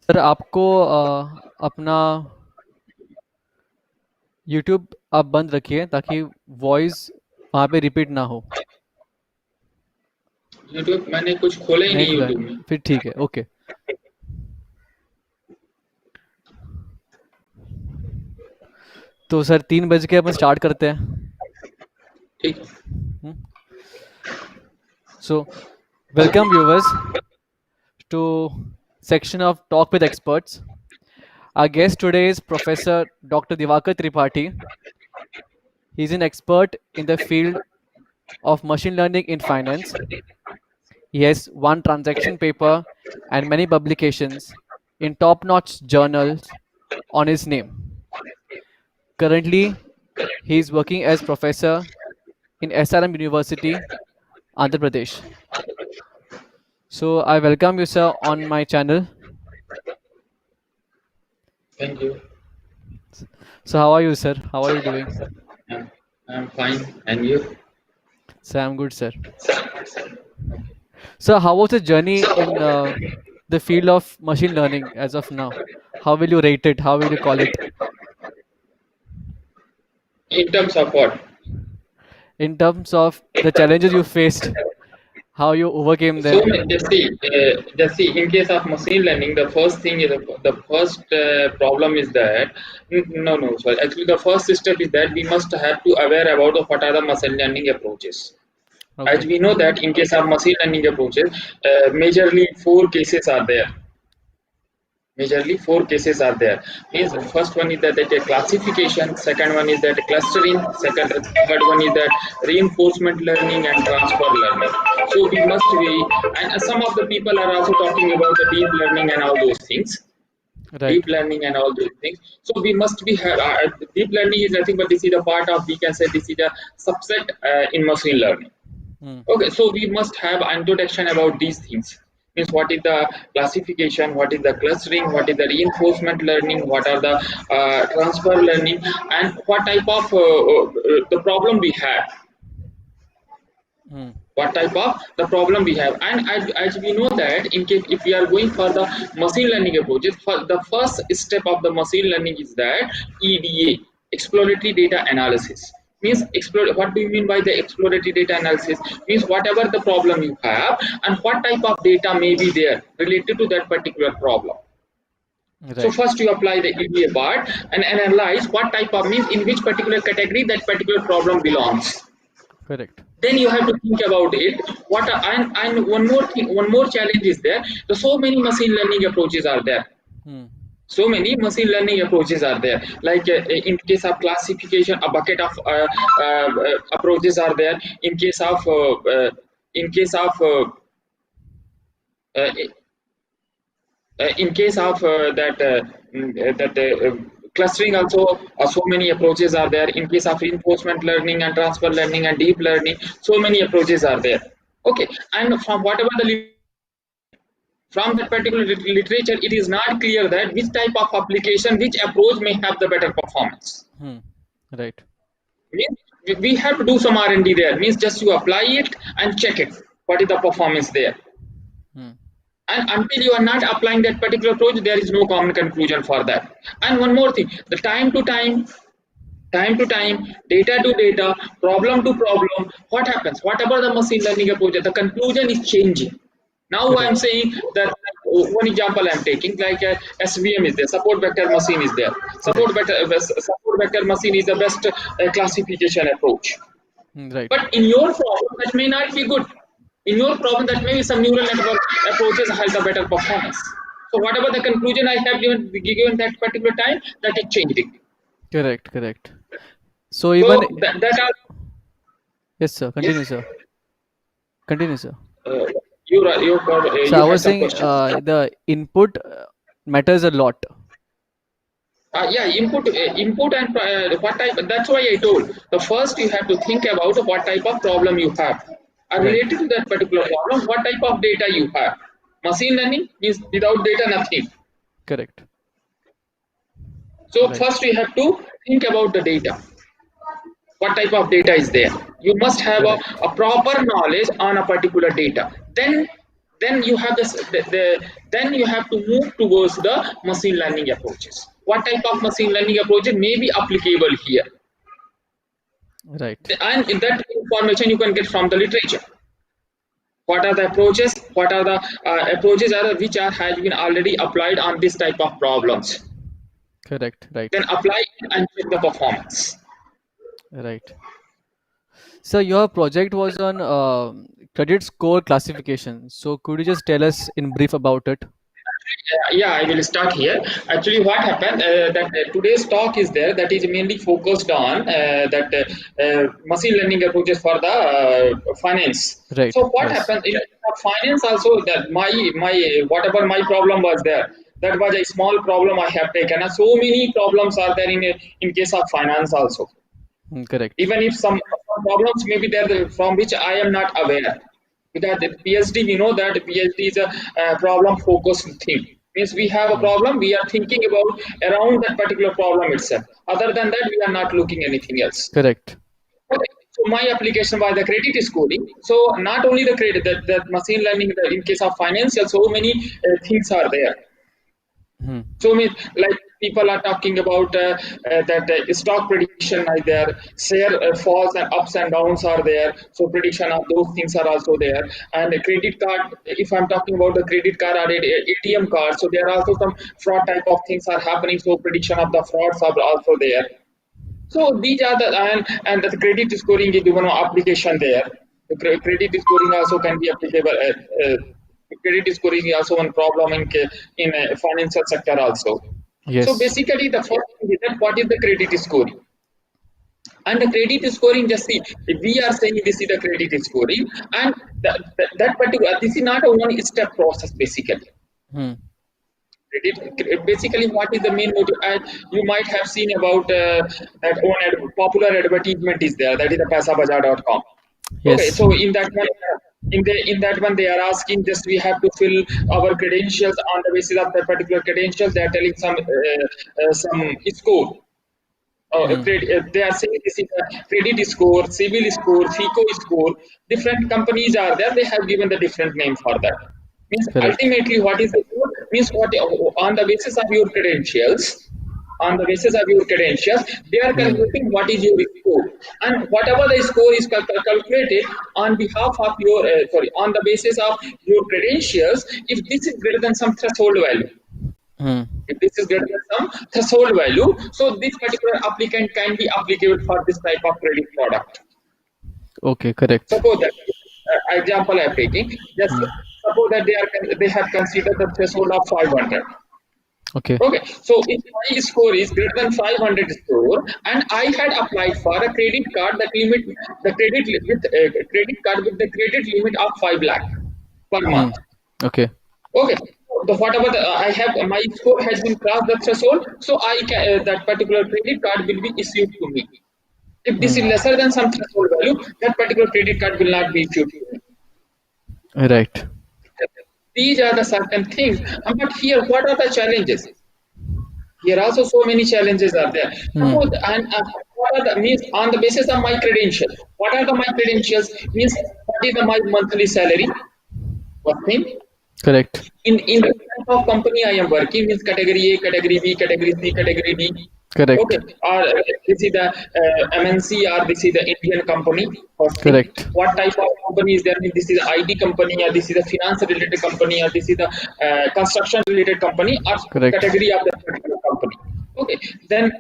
Sir आपको अपना YouTube आप बंद रखिए ताकि वॉइस वहाँ पे रिपीट ना हो। यूट्यूब मैंने कुछ खोला ही नहीं नहीं खुला यूट्यूब है में। फिर ठीक है, ओके। तो सर 3 बज के अपन स्टार्ट करते हैं। ठीक है। So welcome viewers to section of Talk with Experts. Our guest today is Professor Dr. Diwakar Tripathy. He's an expert in the field of machine learning in finance. He has one transaction paper and many publications in top-notch journals on his name. Currently, he is working as professor in SRM University, Andhra Pradesh. So I welcome you, sir, on my channel. Thank you. So how are you, sir? How are you doing? I'm, I'm fine. And you? So I'm good, sir. So, how was the journey in the field of machine learning as of now? How will you rate it? How will you call it? In terms of what? In terms of the challenges you faced, how you overcame So them? just see. In case of machine learning, the first thing is the first problem is that no. Sorry. Actually, the first step is that we must have to aware about what are the machine learning approaches. As Okay. we know that in case of machine learning approaches, majorly four cases are there. Majorly four cases are there. Means Right. first one is that the classification, second one is that clustering, third one is that reinforcement learning and transfer learning. So we must be, and some of the people are also talking about the deep learning and all those things. Right. Deep learning and all those things. So we must be deep learning is nothing but this is a part of, we can say this is a subset in machine learning. Hmm. Okay, so we must have introduction about these things. Means what is the classification, what is the clustering, what is the reinforcement learning, what are the transfer learning, and what type of the problem we have. Hmm. What type of the problem we have, and as we know that in case if we are going for the machine learning approaches, for the first step of the machine learning is that EDA, exploratory data analysis. Means Hmm. explore, what do you mean by the exploratory data analysis? Means whatever the problem you have and what type of data may be there related to that particular problem. So Right. first you apply the EDA part and analyze what type of, means in which particular category that particular problem belongs. Correct. Then you have to think about it. And one more thing, one more challenge is there. So many machine learning approaches are there. Hmm. So many machine learning approaches are there. Like in case of classification, a bucket of approaches are there. In case of uh, in case of clustering also, so many approaches are there. In case of reinforcement learning and transfer learning and deep learning, so many approaches are there. Okay, and from whatever the from that particular literature, it is not clear that which type of application, which approach may have the better performance. Hmm. Right. Means we have to do some R&D there. Means just you apply it and check it. What is the performance there? Hmm. And until you are not applying that particular approach, there is no common conclusion for that. And one more thing, the time to time, data to data, problem to problem, what happens, whatever the machine learning approach, the conclusion is changing. Now I am Correct. saying that one example I am taking, like SVM is there, support vector machine is there. Correct. Support vector machine is the best classification approach. Hmm. Right. But in your problem, that may not be good. In your problem, that maybe some neural network approaches has a better performance. So whatever the conclusion I have given that particular time, that is changing. Correct. Correct. So even So that are, yes, sir. yes. Continue, sir. Continue, sir. Uh, So I you had was some saying questions. the input matters a lot. Yeah, input and what type. That's why I told the first you have to think about what type of problem you have. Right. Related to that particular problem, what type of data you have. Machine learning means without data, nothing. Correct. So Right. first we have to think about the data. What type of data is there? You must have Correct. a proper knowledge on a particular data. then you have then you have to move towards the machine learning approaches. What type of machine learning approaches may be applicable here? Right. And in that information you can get from the literature. What are the approaches? What are the approaches are which are has been already applied on this type of problems? Correct. Right. Then apply and check the performance. Right. So your project was on credit score classification. So could you just tell us in brief about it? Yeah, I will start here. Actually, what happened that today's talk is there that is mainly focused on that machine learning approaches for the finance. Right. So what Yes. happened in finance also that my whatever my problem was there, that was a small problem I have taken. And so many problems are there in case of finance also. Correct. Even if some problems may be there from which I am not aware. Because the PhD, we know that PhD is a problem focused thing. Means we have a Mm. problem, we are thinking about around that particular problem itself. Other than that, we are not looking anything else. Correct. Okay. So my application was the credit scoring. So not only the credit, that machine learning, in case of financial, so many things are there. Hmm. So like people are talking about that stock prediction is there, share falls and ups and downs are there. So prediction of those things are also there. And a credit card, if I'm talking about the credit card or ATM card, so there are also some fraud type of things are happening. So prediction of the frauds are also there. So these are the and the credit scoring is one application there. The credit scoring also can be applicable. Credit scoring is also one problem in financial sector also. So Yes. basically, the first thing is that what is the credit scoring? And the credit scoring, just see, if we are saying this is the credit scoring, and that particular, this is not a one-step process basically. Hmm. Basically, what is the main motive? You might have seen about that one popular advertisement is there. That is the paisabazaar.com. Okay, Yes. so in that one they are asking just we have to fill our credentials on the basis of that particular credentials. They are telling some score. Hmm. They are saying this is a credit score, civil score, FICO score. Different companies are there. They have given the different name for that. Means Correct. ultimately, what is the score? Means what on the basis of your credentials, on the basis of your credentials, they are Hmm. calculating what is your score, and whatever the score is calculated on behalf of your sorry, on the basis of your credentials. If this is greater than some threshold value, Hmm. if this is greater than some threshold value, so this particular applicant can be applicable for this type of credit product. Okay. Correct. Suppose that example I am taking, just Hmm. suppose that they have considered the threshold of 500. Okay. Okay, so if my score is greater than 500 score, and I had applied for a credit card that limit the with credit card with the credit limit of 5 lakh per Hmm. month. Okay. Okay, the whatever I have, my score has been crossed the threshold, so I can, that particular credit card will be issued to me. If this is Hmm. lesser than some threshold value, that particular credit card will not be issued to me. Right. These are the certain things. But here, what are the challenges? Here also so many challenges are there. Hmm. Suppose and what are the means on the basis of my credentials? What are the my credentials? Means what is the my monthly salary? What thing? Correct. In the type of company I am working means category A, category B, category C, category D. Okay, Correct. or this is the MNC or this is the Indian company. First thing, Correct. what type of company is there? Means this is the IT company, or this is the finance related company, or this is the construction related company, or Correct. category of the particular company. Okay, then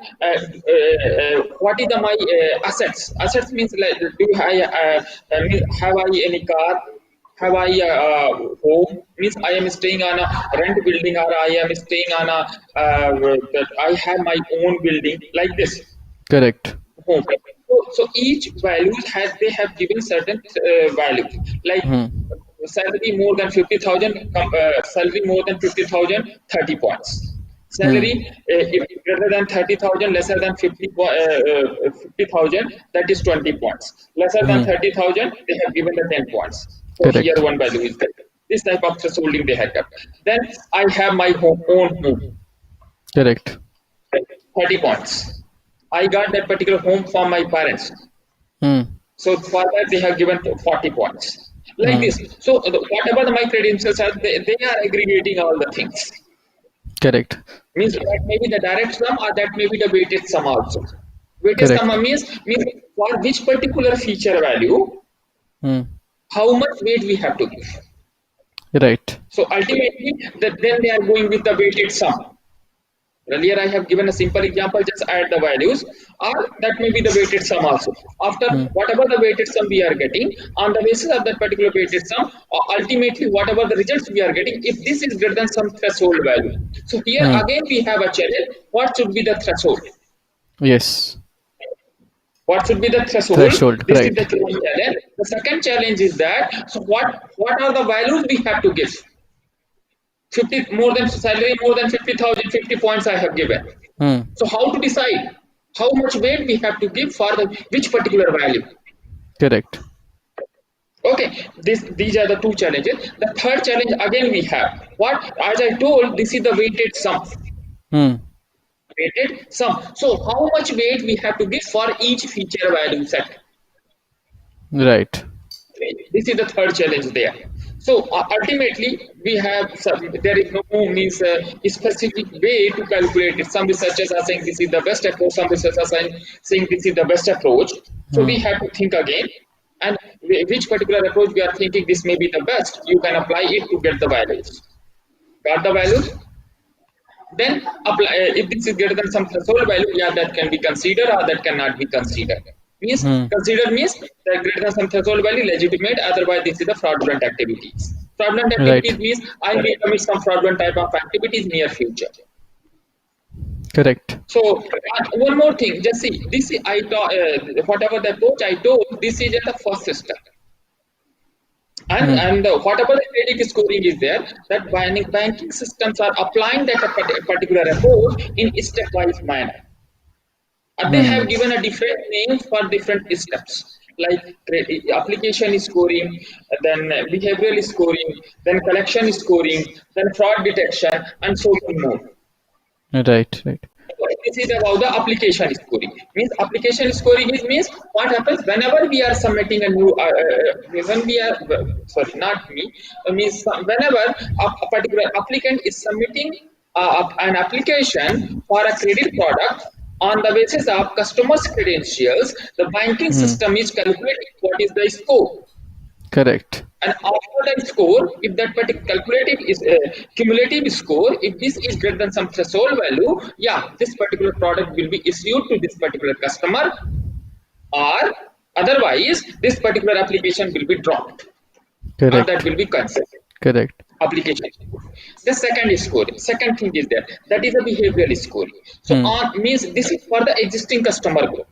what is the my assets? Assets means like do I have I any car? Have I home? Means I am staying on a rent building, or I am staying on a that I have my own building like this Correct. home. So each values has they have given certain values like Hmm. salary more than 50,000, salary more than 50,000, 30 points. Hmm. Salary if greater than 30,000, lesser than 50,000, that is 20 points. Lesser than Hmm. 30,000, they have given the 10 points. So here Correct. one value is there. This type of thresholding they have kept. Then I have my own home, Correct. 30 points. I got that particular home from my parents. Hmm. So for that they have given 40 points. like Hmm. this. So whatever my credentials are, they are aggregating all the things. Correct. Means that may be the direct sum or that may be the weighted sum also. Weighted sum Correct. means for which particular feature value, Hmm. how much weight we have to give. Right. So ultimately, then they are going with the weighted sum. Earlier, I have given a simple example, just add the values, or that may be the weighted sum also. After Hmm. whatever the weighted sum we are getting, on the basis of that particular weighted sum, ultimately, whatever the results we are getting, if this is greater than some threshold value. So here Hmm. again, we have a challenge. What should be the threshold? Yes. What should be the threshold? Threshold. This is Right. the challenge. The second challenge is that, so what are the values we have to give? 50 more than salary more than 50,000, 50 points I have given. Hmm. So how to decide how much weight we have to give for the which particular value? Correct. Okay, these are the two challenges. The third challenge again we have what, as I told, this is the weighted sum. Hmm. Weighted sum. So how much weight we have to give for each feature value set? Right. This is the third challenge there. So ultimately, we have there is no means specific way to calculate it. Some researchers are saying this is the best approach. Some researchers are saying this is the best approach. So Hmm. we have to think again, and which particular approach we are thinking this may be the best. You can apply it to get the values. Got the values? Then apply, if this is greater than some threshold value, yeah, that can be considered or that cannot be considered. Means Hmm. consider means that greater than some threshold value legitimate, otherwise this is the fraudulent activities. Fraudulent Right. activities means I may commit some fraudulent type of activities near future. Correct. So one more thing, just see this is, whatever the approach I told, this is at the first step. Hmm. And whatever the credit scoring is there, that banking systems are applying that particular approach in stepwise manner. They Hmm. have given a different name for different steps, like application scoring, then behavioral scoring, then collection scoring, then fraud detection, and so many more. Right. Right. This is about the application scoring. Means application scoring is means what happens whenever we are submitting a new when we are sorry, not me, means whenever a particular applicant is submitting an application for a credit product on the basis of customers credentials, the banking Hmm. system is calculating what is the score. Correct. And after that score, if that particular calculative is cumulative score, if this is greater than some threshold value, yeah, this particular product will be issued to this particular customer, or otherwise, this particular application will be dropped, or that Correct. will be cancelled. Correct. Application score. The second is scoring. Second thing is that is a behavioral scoring. So Hmm. on means this is for the existing customer group.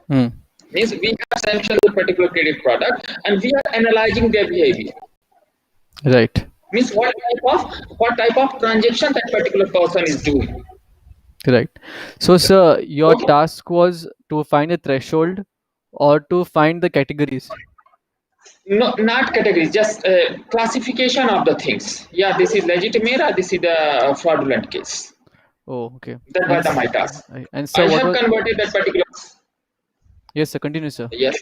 Hmm. Means we have sanctioned a particular credit product and we are analyzing their behavior. Right. Means what type of transaction that particular person is doing. Correct. So, sir, your Okay, task was to find a threshold or to find the categories. no, not categories, just classification of the things. Yeah, this is legitimate or this is the fraudulent case. Oh, okay. That And was the my task. and I sir, what have was? converted that particular. Yes, sir. Continue, sir. Yes,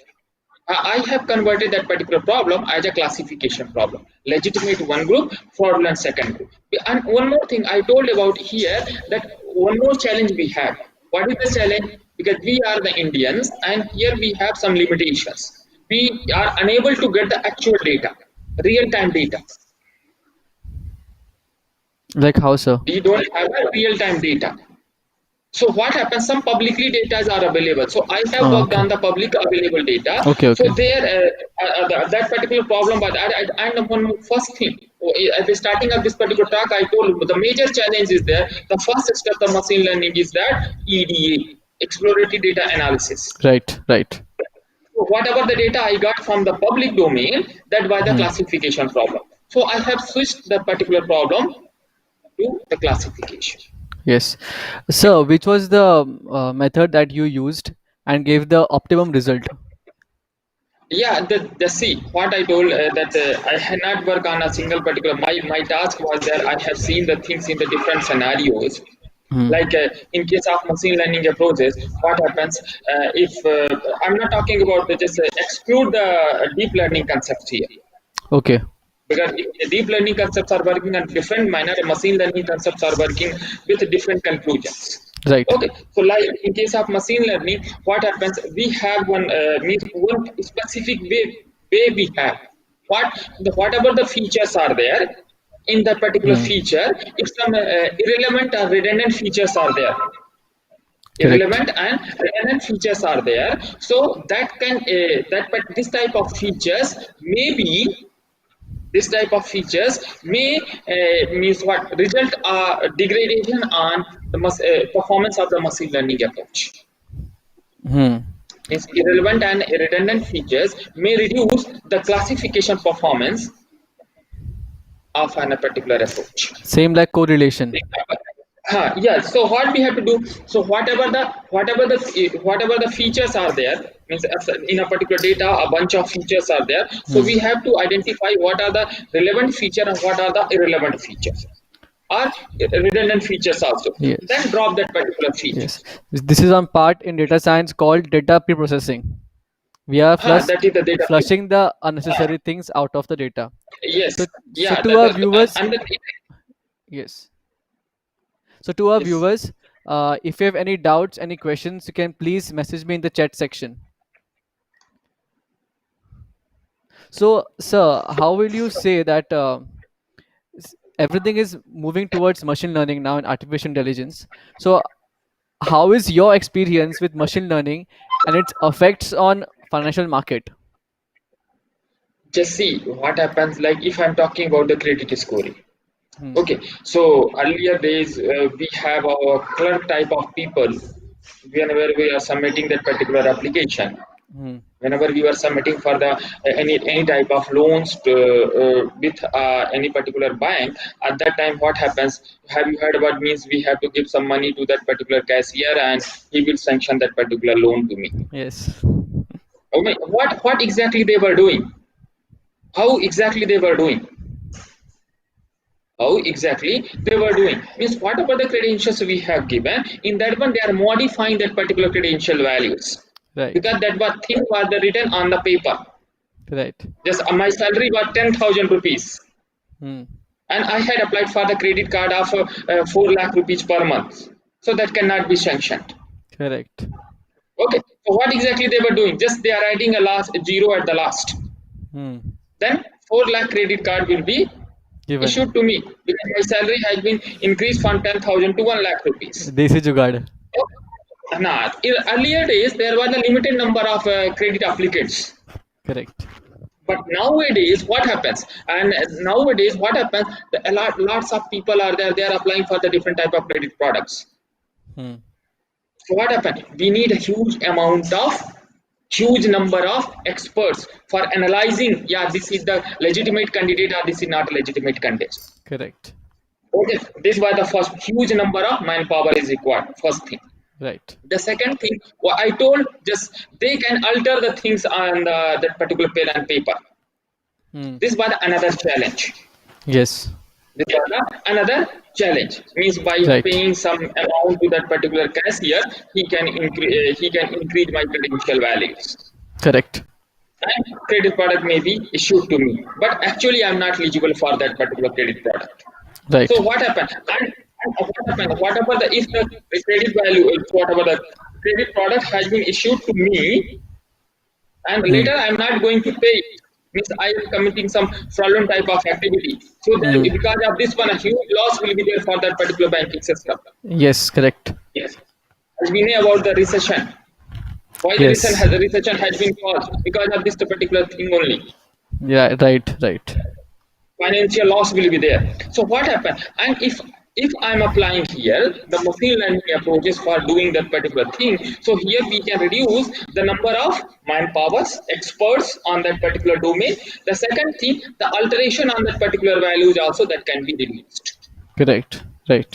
I have converted that particular problem as a classification problem. Legitimate one group, fraudulent second group. And one more thing I told about here, that one more challenge we have. What is the challenge? Because we are the Indians and here we have some limitations. We are unable to get the actual data, real time data. Like how, sir? We don't have a real time data. So what happens? Some publicly data are available. So I have Oh, worked okay. on the public available data. Okay. So Okay. there, that particular problem, but and one first thing at the starting of this particular talk, I told you the major challenge is there. The first step of machine learning is that EDA, exploratory data analysis. Right. Right. So whatever the data I got from the public domain, that was the Hmm. classification problem. So I have switched that particular problem to the classification. Yes. Sir, which was the method that you used and gave the optimum result? Yeah, the see what I told that I had not worked on a single particular. My task was that I have seen the things in the different scenarios. Hmm. Like in case of machine learning approaches, what happens if I'm not talking about just exclude the deep learning concepts here, Okay. because if deep learning concepts are working on different manner, machine learning concepts are working with different conclusions. Right. Okay, so like in case of machine learning, what happens? We have one specific way we have whatever the features are there in that particular Hmm. feature. If some irrelevant or redundant features are there, Correct. irrelevant and redundant features are there, so that can but this type of features maybe this type of features may means what result degradation on the performance of the machine learning approach. Hmm. Means irrelevant and redundant features may reduce the classification performance of a particular approach. Same like correlation. Yeah. So what we have to do? So whatever the features are there, means in a particular data, a bunch of features are there. So Hmm. we have to identify what are the relevant feature and what are the irrelevant features, or redundant features also. Yes. Then drop that particular Yes. features. This is one part in data science called data pre-processing. We are That is the data. flushing the Uh, unnecessary things out of the data. yes. So Yeah. to our viewers, And the, yes. So to our yes. viewers, if you have any doubts, any questions, you can please message me in the chat section. So, sir, how will you say that everything is moving towards machine learning now and artificial intelligence? So, how is your experience with machine learning and its effects on financial market? Just see what happens. Like if I'm talking about the credit scoring. Hmm. Okay, so earlier days we have our clerk type of people. Whenever we are submitting that particular application, Hmm. whenever we were submitting for the any type of loans with any particular bank, at that time what happens? Have you heard about? Means we have to give some money to that particular cashier and he will sanction that particular loan to me. Yes. Okay, what exactly they were doing? How exactly they were doing? How exactly they were doing? Means whatever the credentials we have given, in that one they are modifying that particular credential values, Right. because that was thing was the written on the paper. Right. Just my salary was 10,000 rupees, Hmm. and I had applied for the credit card of 4 lakh rupees per month, so that cannot be sanctioned. Correct. Okay, so what exactly they were doing? Just they are adding a last a zero at the last. Hmm. Then 4 lakh credit card will be Given. issued to me, because my salary has been increased from 10,000 to 1 lakh rupees. Desi jugaad. Nah, in earlier days there was a limited number of credit applicants. Correct. But nowadays, what happens? And nowadays, what happens? Lots of people are there. They are applying for the different type of credit products. Hmm. So what happened? We need a huge number of experts for analyzing. Yeah, this is the legitimate candidate or this is not a legitimate candidate. Correct. Okay, this was the first huge number of manpower is required. First thing. Right. The second thing, what I told, just they can alter the things on that particular pen and paper. Hmm. This was another challenge. Yes. This was another challenge. Means by Right. paying some amount to that particular cashier, he can increase my credential values. Correct. And credit product may be issued to me, but actually I'm not eligible for that particular credit product. Right. So what happened? And what happened? Whatever the if the credit value, whatever the credit product has been issued to me, and Hmm. later I'm not going to pay it, means I am committing some fraudulent type of activity. So there, Hmm. because of this one, a huge loss will be there for that particular banking system. Yes. Correct. Yes. As we know about the recession, why Yes. the recession has been caused because of this particular thing only. Yeah. Right. Right. Financial loss will be there. So what happened? And if I'm applying here the machine learning approaches for doing that particular thing, so here we can reduce the number of manpowers, experts on that particular domain. The second thing, the alteration on that particular values also that can be reduced. Correct. Right.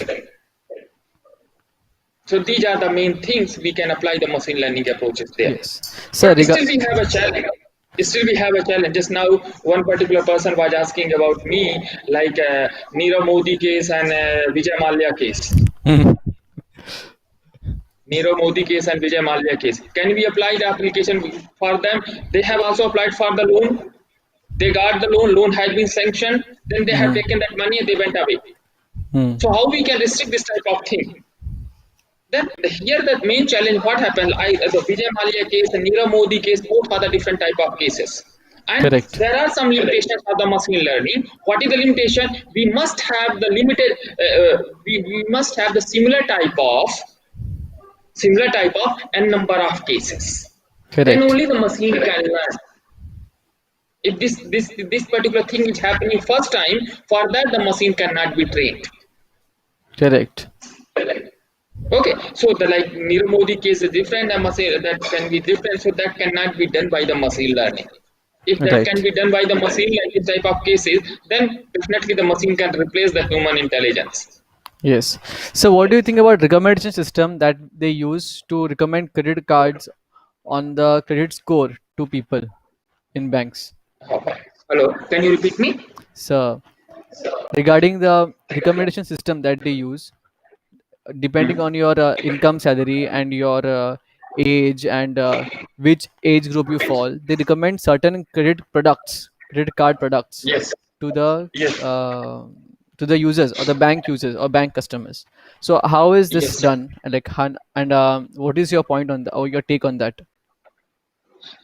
So these are the main things we can apply the machine learning approaches there. Yes. But Sir. still we have a challenge. Still we have a challenge. Just now, one particular person was asking about me, like Nirav Modi case and Vijay Mallya case. Hmm. Nirav Modi case and Vijay Mallya case. Can we apply the application for them? They have also applied for the loan. They got the loan had been sanctioned, then they have Hmm. taken that money and they went away. Hmm. So how we can restrict this type of thing? Then here the main challenge what happened, the Vijay Mallya case, the Nirav Modi case, both are the different type of cases. And Correct. there are some limitations of the machine learning. What is the limitation? We must have the limited, we must have the similar type of n number of cases. Then Correct. only the machine can learn. If this particular thing is happening first time, for that the machine cannot be trained. Correct. Okay, so the like Nirav Modi case is different, and machine that can be different, so that cannot be done by the machine learning. If that can Right. be done by the machine, like this type of cases, then definitely the machine can replace the human intelligence. Yes. So, what do you think about recommendation system that they use to recommend credit cards on the credit score to people in banks? Hello, can you repeat me? So, regarding the recommendation system that they use, depending on your income, salary, and your age, and which age group you fall, they recommend certain credit card products Yes, to the yes, uh, to the users or the bank users or bank customers. So how is this yes. done? And like, and what is your point on the, or your take on that?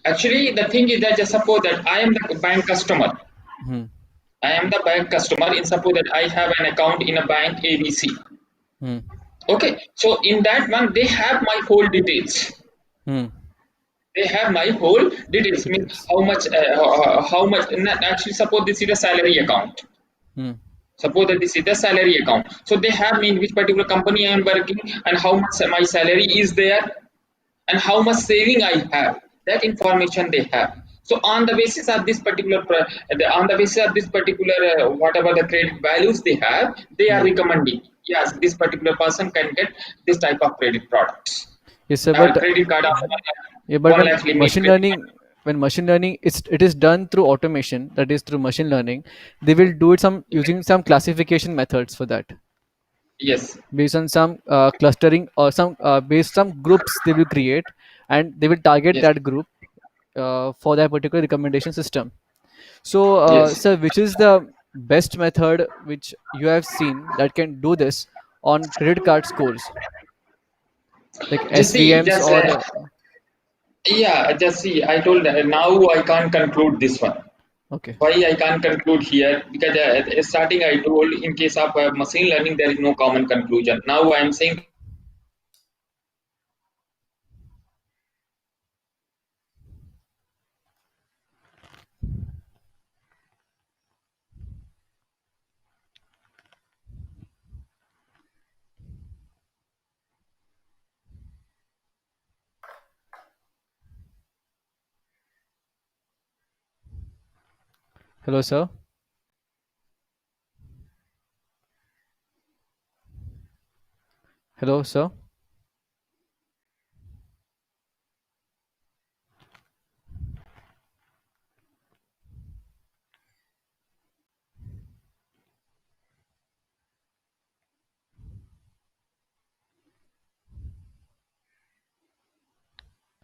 Actually, the thing is that just suppose that I am the bank customer. Hmm. I am the bank customer. In suppose that I have an account in a bank ABC. Hmm. Okay, so in that one they have my whole details. Hmm. They have my whole details. Means Details. how much. Actually, suppose this is a salary account. Hmm. Suppose that this is the salary account. So they have me in which particular company I am working and how much my salary is there and how much saving I have. That information they have. So on the basis of this particular, on the basis of this particular whatever the credit values they have, they are Hmm. recommending. Yes, this particular person can get this type of credit products. Yes, sir. But Credit card of yeah, but 1 when lakh limit. machine learning, it is done through automation, that is through machine learning. They will do it some using some classification methods for that, Yes, based on some clustering or some based some groups they will create, and they will target yes, that group for that particular recommendation system. So, yes. sir, which is the best method which you have seen that can do this on credit card scores, like Just see, SVMs just or yeah, just see. I told now I can't conclude this one. okay. Why I can't conclude here? Because starting I told in case of machine learning there is no common conclusion. Now I am saying, Hello, sir. Hello, sir.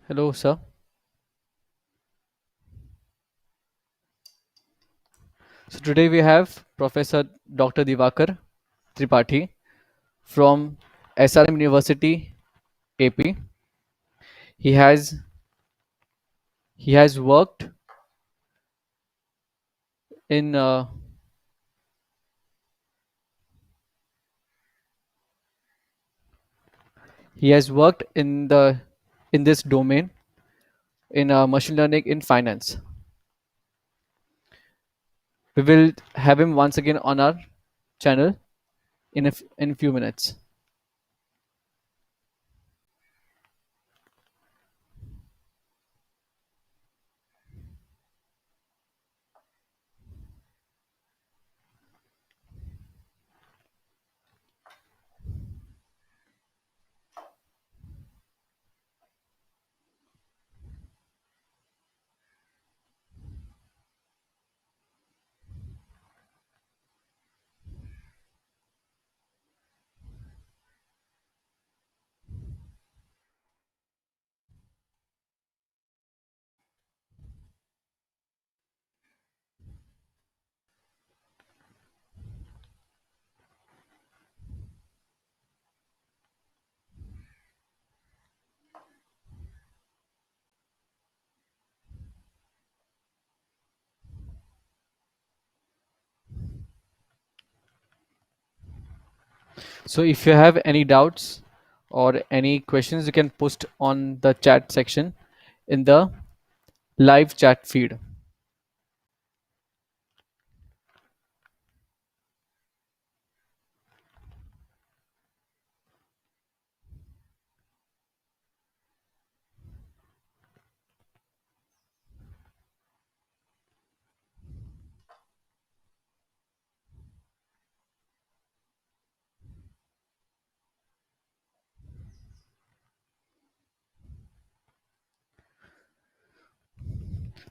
Hello, sir. So today we have Professor Dr. Diwakar Tripathy from SRM University AP. He has he has worked in he has worked in this domain in machine learning in finance. We will have him once again on our channel in a few minutes. So if you have any doubts or any questions, you can post on the chat section in the live chat feed.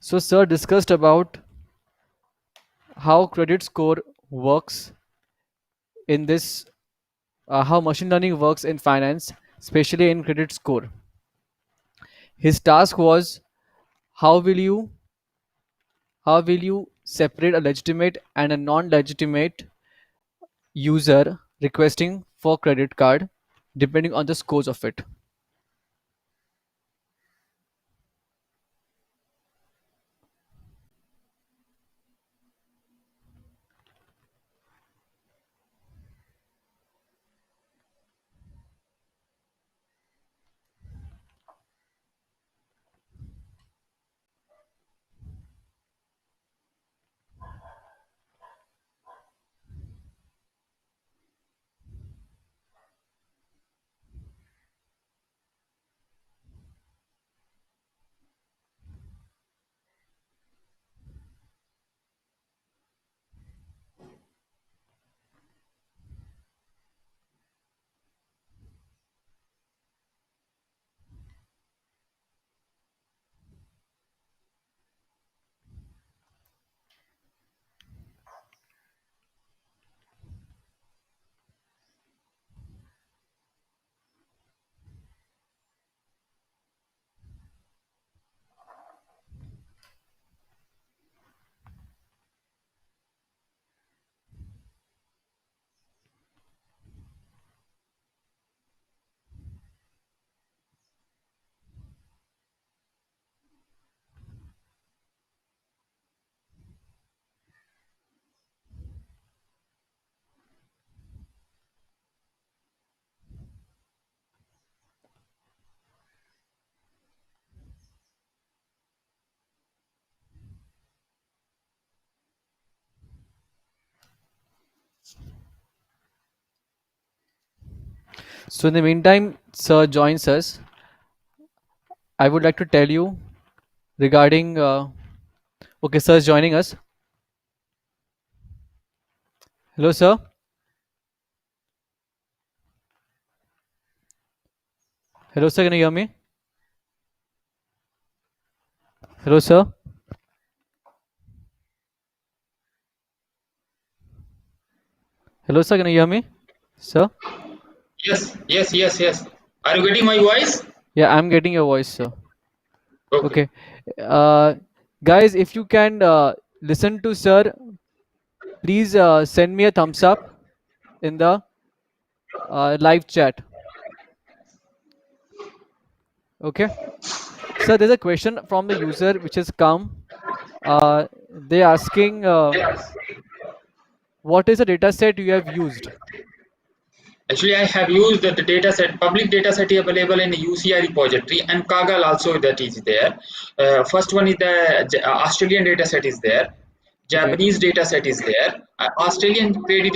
So sir discussed about how credit score works in this, how machine learning works in finance, especially in credit score. His task was how will you how will you separate a legitimate and a non-legitimate user requesting for credit card depending on the scores of it. So in the meantime, sir joins us. I would like to tell you regarding. Okay, sir is joining us. Hello, sir. Hello, sir. Can you hear me? Hello, sir. Hello, sir. Can you hear me, sir? Yes, yes, yes, yes. Are you getting my voice? Yeah, I'm getting your voice, sir. Okay. Okay, uh, guys, if you can listen to sir, please send me a thumbs up in the live chat. Okay, so there's a question from the user which has come. They asking what is the data set you have used. Actually, I have used the data set, public data set available in UCI repository and Kaggle also that is there. First one is the Australian data set is there. Okay, Japanese data set is there. Australian credit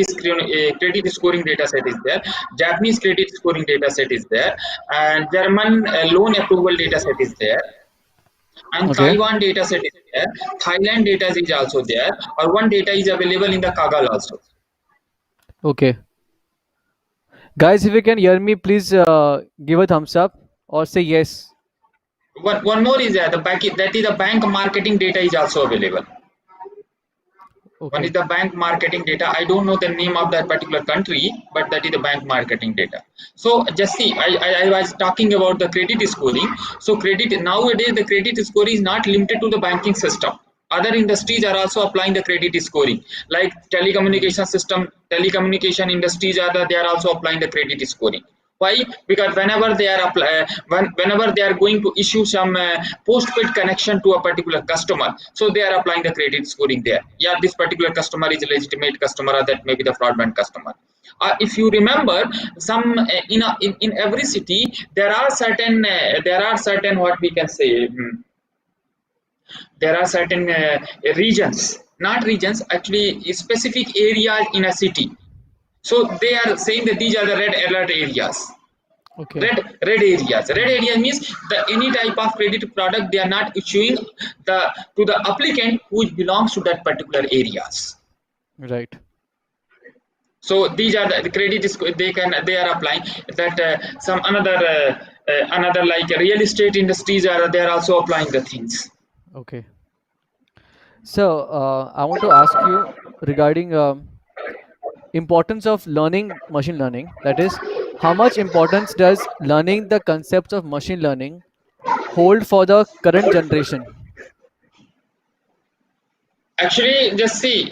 scoring data set is there. Japanese credit scoring data set is there. And German loan approval data set is there. And okay, Taiwan data set is there. Thailand data is also there. Or one data is available in the Kaggle also. okay. Guys, if you can hear me, please give a thumbs up or say yes. One more is there. The back that is the bank marketing data is also available. One is Okay, the bank marketing data. I don't know the name of that particular country, but that is the bank marketing data. So just see, I was talking about the credit scoring. So credit nowadays the credit score is not limited to the banking system. Other industries are also applying the credit scoring, like hmm, telecommunication system, telecommunication industries they are also applying the credit scoring. Why? Because whenever they are going to issue some postpaid connection to a particular customer, so they are applying the credit scoring there. Yeah, this particular customer is a legitimate customer, or that may be the fraudulent customer. If you remember, some in every city there are certain what we can say, there are certain regions, not regions, actually specific areas in a city. So they are saying that these are the red alert areas. Okay. Red areas. Red area means the any type of credit product they are not issuing the to the applicant who belongs to that particular areas. Right. So these are the credit is they are applying that some another like real estate industries are they are also applying the things. Okay. So I want to ask you regarding importance of learning machine learning. That is, how much importance does learning the concepts of machine learning hold for the current generation? Actually, just see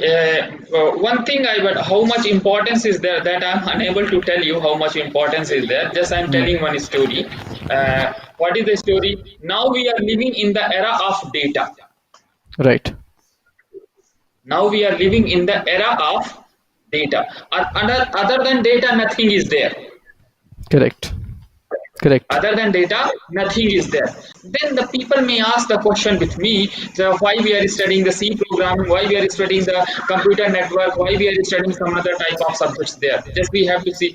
one thing. I but how much importance is there that I'm unable to tell you how much importance is there. Just I'm Hmm. telling one story. What is the story? Now we are living in the era of data. Right. Now we are living in the era of data. Other than data, nothing is there. Correct. Correct. Other than data, nothing is there. Then the people may ask the question with me, so why we are studying the C programming, why we are studying the computer network, why we are studying some other type of subjects there. Just we have to see,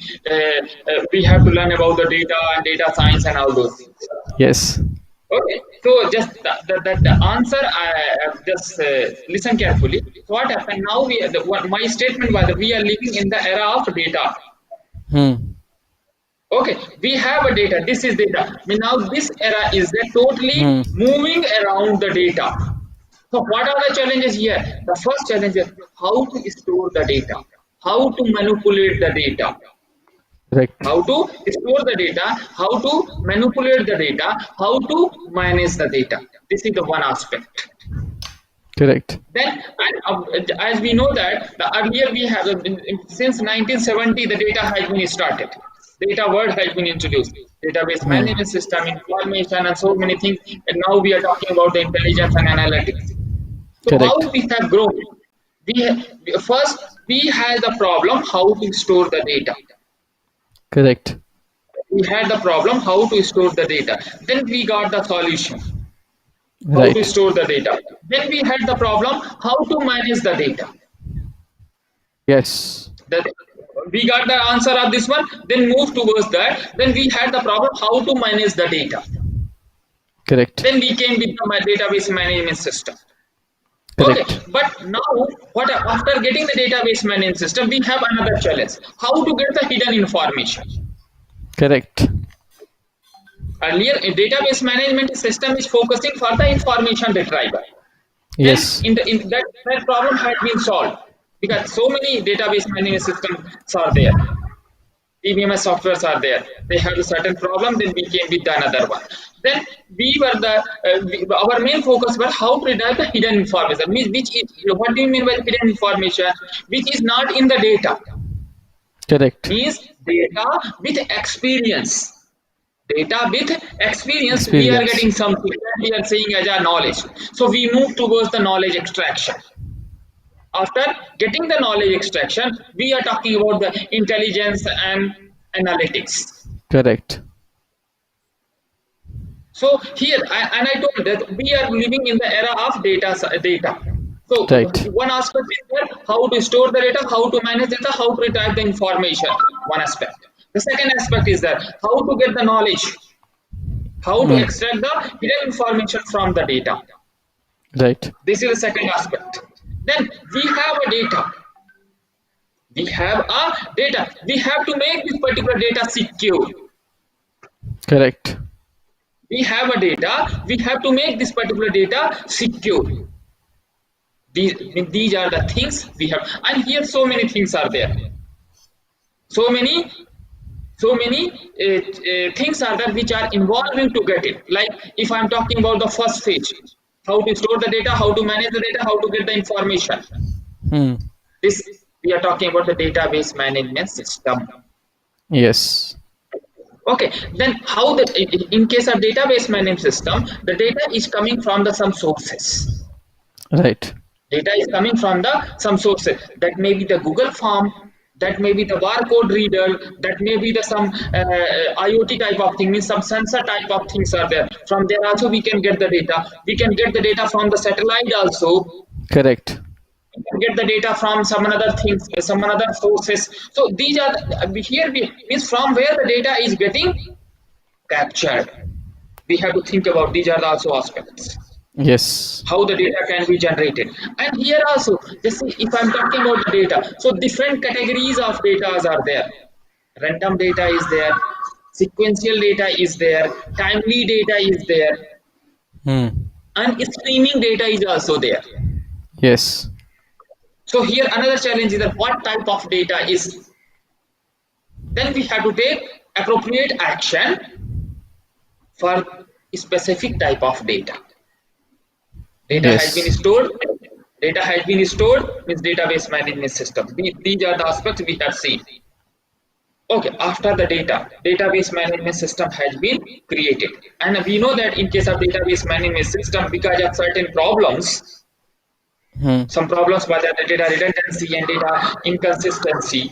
we have to learn about the data and data science and all those things. Yes. Okay, so just the answer, just listen carefully. So what happened now? My statement was that we are living in the era of data. Hmm. Okay, we have a data. This is data. I mean, now this era is totally Hmm. moving around the data. So what are the challenges here? The first challenge is how to store the data, how to manipulate the data, Correct. how to store the data, how to manipulate the data, how to manage the data. This is the one aspect. Correct. Then, as we know that the earlier we have since 1970, the data has been started. Data word has been introduced. Database Hmm. management system, information, and so many things. And now we are talking about the intelligence and analytics. So how Correct. we have grown? First we had the problem how to store the data. Correct. We had the problem how to store the data. Then we got the solution how to Right. store the data. Then we had the problem how to manage the data. Yes. That we got the answer of this one, then move towards that. Then we had the problem how to manage the data. Correct. Then we came with the database management system. Okay, Correct. but now what after getting the database management system, we have another challenge: how to get the hidden information. Correct. Earlier, a database management system is focusing for the information retrieval. Then Yes. that problem had been solved because so many database management systems are there. TVMS softwares are there. They have a certain problem, then we came with another one. Then our main focus was how to retrieve the hidden information. Which is what do you mean by hidden information? Which is not in the data. Correct. Means data with experience. Data with experience, we are Experience. getting something that we are saying as a knowledge. So we move towards the knowledge extraction. After getting the knowledge extraction, we are talking about the intelligence and analytics. Correct. So here, and I told that we are living in the era of data. So Right. one aspect is there, how to store the data, how to manage data, how to retrieve the information. One aspect. The second aspect is that how to get the knowledge, how to Hmm. extract the hidden information from the data. Right. This is the second aspect. Then we have a data. We have a data. We have to make this particular data secure. Correct. We have a data. We have to make this particular data secure. These are the things we have, and here so many things are there. So many, so many things are there which are involving to get it. Like if I'm talking about the first phase, how to store the data, how to manage the data, how to get the information. Hmm. This we are talking about the database management system. Yes. Okay, then how the in case of database management system, the data is coming from the some sources. Right. Data is coming from the some sources that may be the Google form, That may be the barcode reader, that may be the some IoT type of thing, means some sensor type of things are there. From there also we can get the data. We can get the data from the satellite also. Correct. We can get the data from some another things, some another sources. So these are here we means from where the data is getting captured. We have to think about these are also aspects Yes. how the data can be generated. And here also, just see, if I'm talking about the data, so different categories of data are there. Random data is there, sequential data is there, timely data is there, Hmm. and streaming data is also there. Yes. So here another challenge is that what type of data is, then we have to take appropriate action for specific type of data. Data has been Yes. stored. Data has been stored means database management system. These are the aspects we have seen. Okay, after the data, database management system has been created. And we know that in case of database management system, because of certain problems, Hmm. some problems whether the data redundancy and data inconsistency.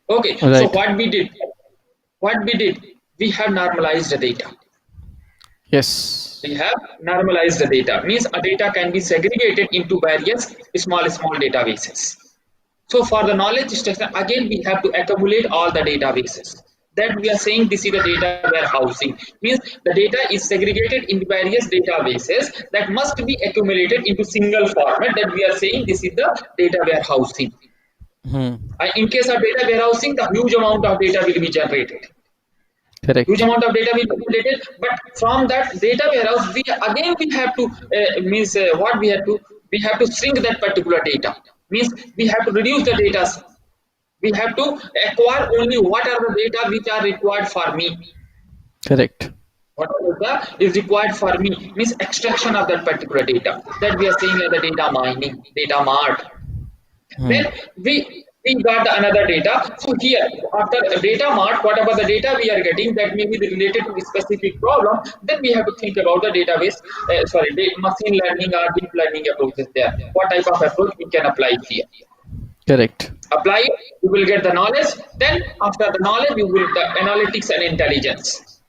Okay, so Right. what we did, we have normalized the data. Yes. We have normalized the data, means a data can be segregated into various small databases. So for the knowledge extraction, again we have to accumulate all the databases. That we are saying this is the data warehousing. Means the data is segregated into various databases that must be accumulated into single format. That we are saying this is the data warehousing. Hmm. In case of data warehousing, the huge amount of data will be generated. Huge Correct. amount of data will be generated, but from that data warehouse we again we have to means what we have to shrink that particular data, means we have to reduce the data. We have to acquire only what are the data which are required for me. Correct. What are the data is required for me, means extraction of that particular data, that we are saying as the data mining, data mart. Hmm. Then we got the another data. So here after data mart, whatever the data we are getting that may be related to a specific problem, then we have to think about the database, machine learning or deep learning approaches there. What type of approach we can apply here? Correct. Apply it, you will get the knowledge. Then after the knowledge, you will the analytics and intelligence.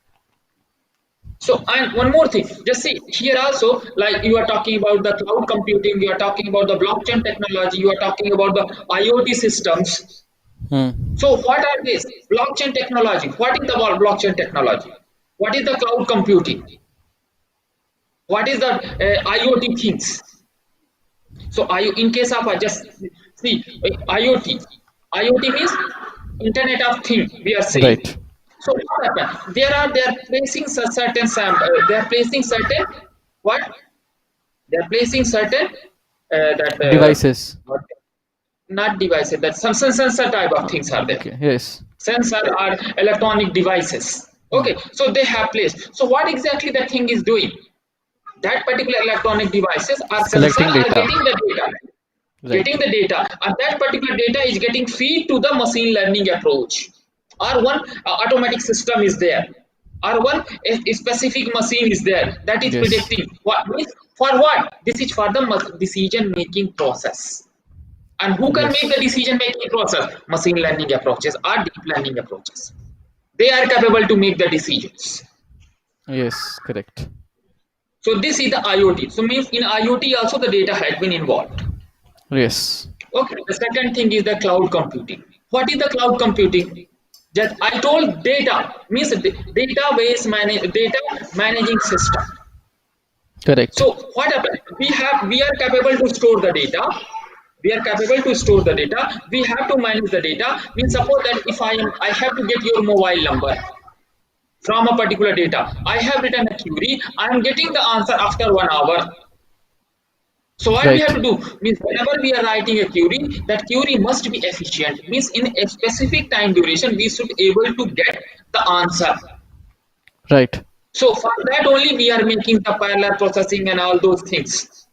So, and one more thing, just see here also, like you are talking about the cloud computing, you are talking about the blockchain technology, you are talking about the IoT systems. Hmm. So, what are these? Blockchain technology. What is the blockchain technology? What is the cloud computing? What is the IoT things? So, in case of just see IoT, IoT means Internet of Things. We are saying. Right. So what happened? They are placing certain they are placing certain what? They are placing certain that Devices. what, not devices, that some sensor type of things are there. Okay. Yes. Sensor are electronic devices. Hmm. Okay, so they have placed. So what exactly the thing is doing? That particular electronic devices or It's sensor collecting are data. getting the data, Right. and that particular data is getting feed to the machine learning approach, or one automatic system is there, or one a specific machine is there that is Yes. predicting what means for what, this is for the decision making process. And who can make the Yes. decision making process? Machine learning approaches or deep learning approaches, they are capable to make the decisions. Yes. Correct. So this is the IoT, so means in IoT also the data has been involved. Yes. Okay, the second thing is the cloud computing. What is the cloud computing? Just I told data means database data managing system. Correct. So what happened? We are capable to store the data. We are capable to store the data. We have to manage the data. Means suppose that if I have to get your mobile number from a particular data. I have written a query. I am getting the answer after 1 hour. So what we have Right. to do means whenever we are writing a query, that query must be efficient. Means in a specific time duration, we should able to get the answer. Right. So for that only we are making the parallel processing and all those things.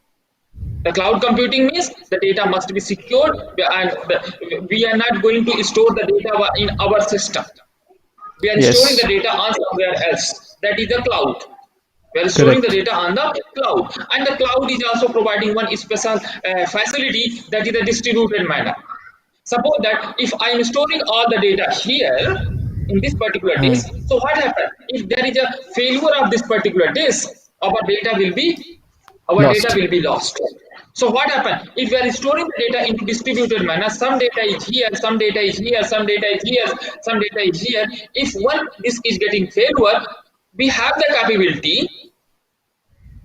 The cloud computing means the data must be secured, and we are not going to store the data in our system. We are storing the Yes. data on somewhere else. That is the cloud. We are storing the Correct. data on the cloud, and the cloud is also providing one special facility, that is a distributed manner. Suppose that if I am storing all the data here in this particular Hmm. disk, so what happens if there is a failure of this particular disk? our data will be our data Lost. will be lost. So what happens if we are storing the data into distributed manner? Some data is here, some data is here, some data is here, some data is here. If one disk is getting failure, we have the capability,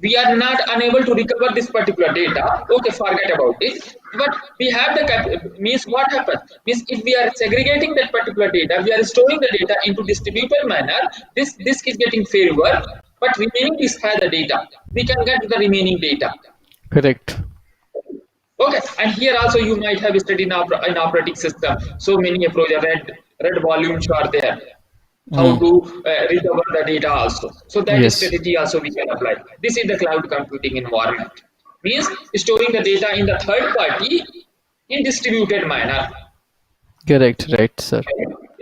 we are not unable to recover this particular data. Okay, forget about it. But we have the means what happens means if we are segregating that particular data, we are storing the data into distributed manner. This disk is getting failure, but remaining disk has the data. We can get the remaining data. Correct. Okay, and here also you might have studied in operating system. So many approaches, red volumes are there. How Hmm. to recover the data also. So that Yes. strategy also we can apply. This is the cloud computing environment. Means storing the data in the third party in distributed manner. Correct. Right, sir.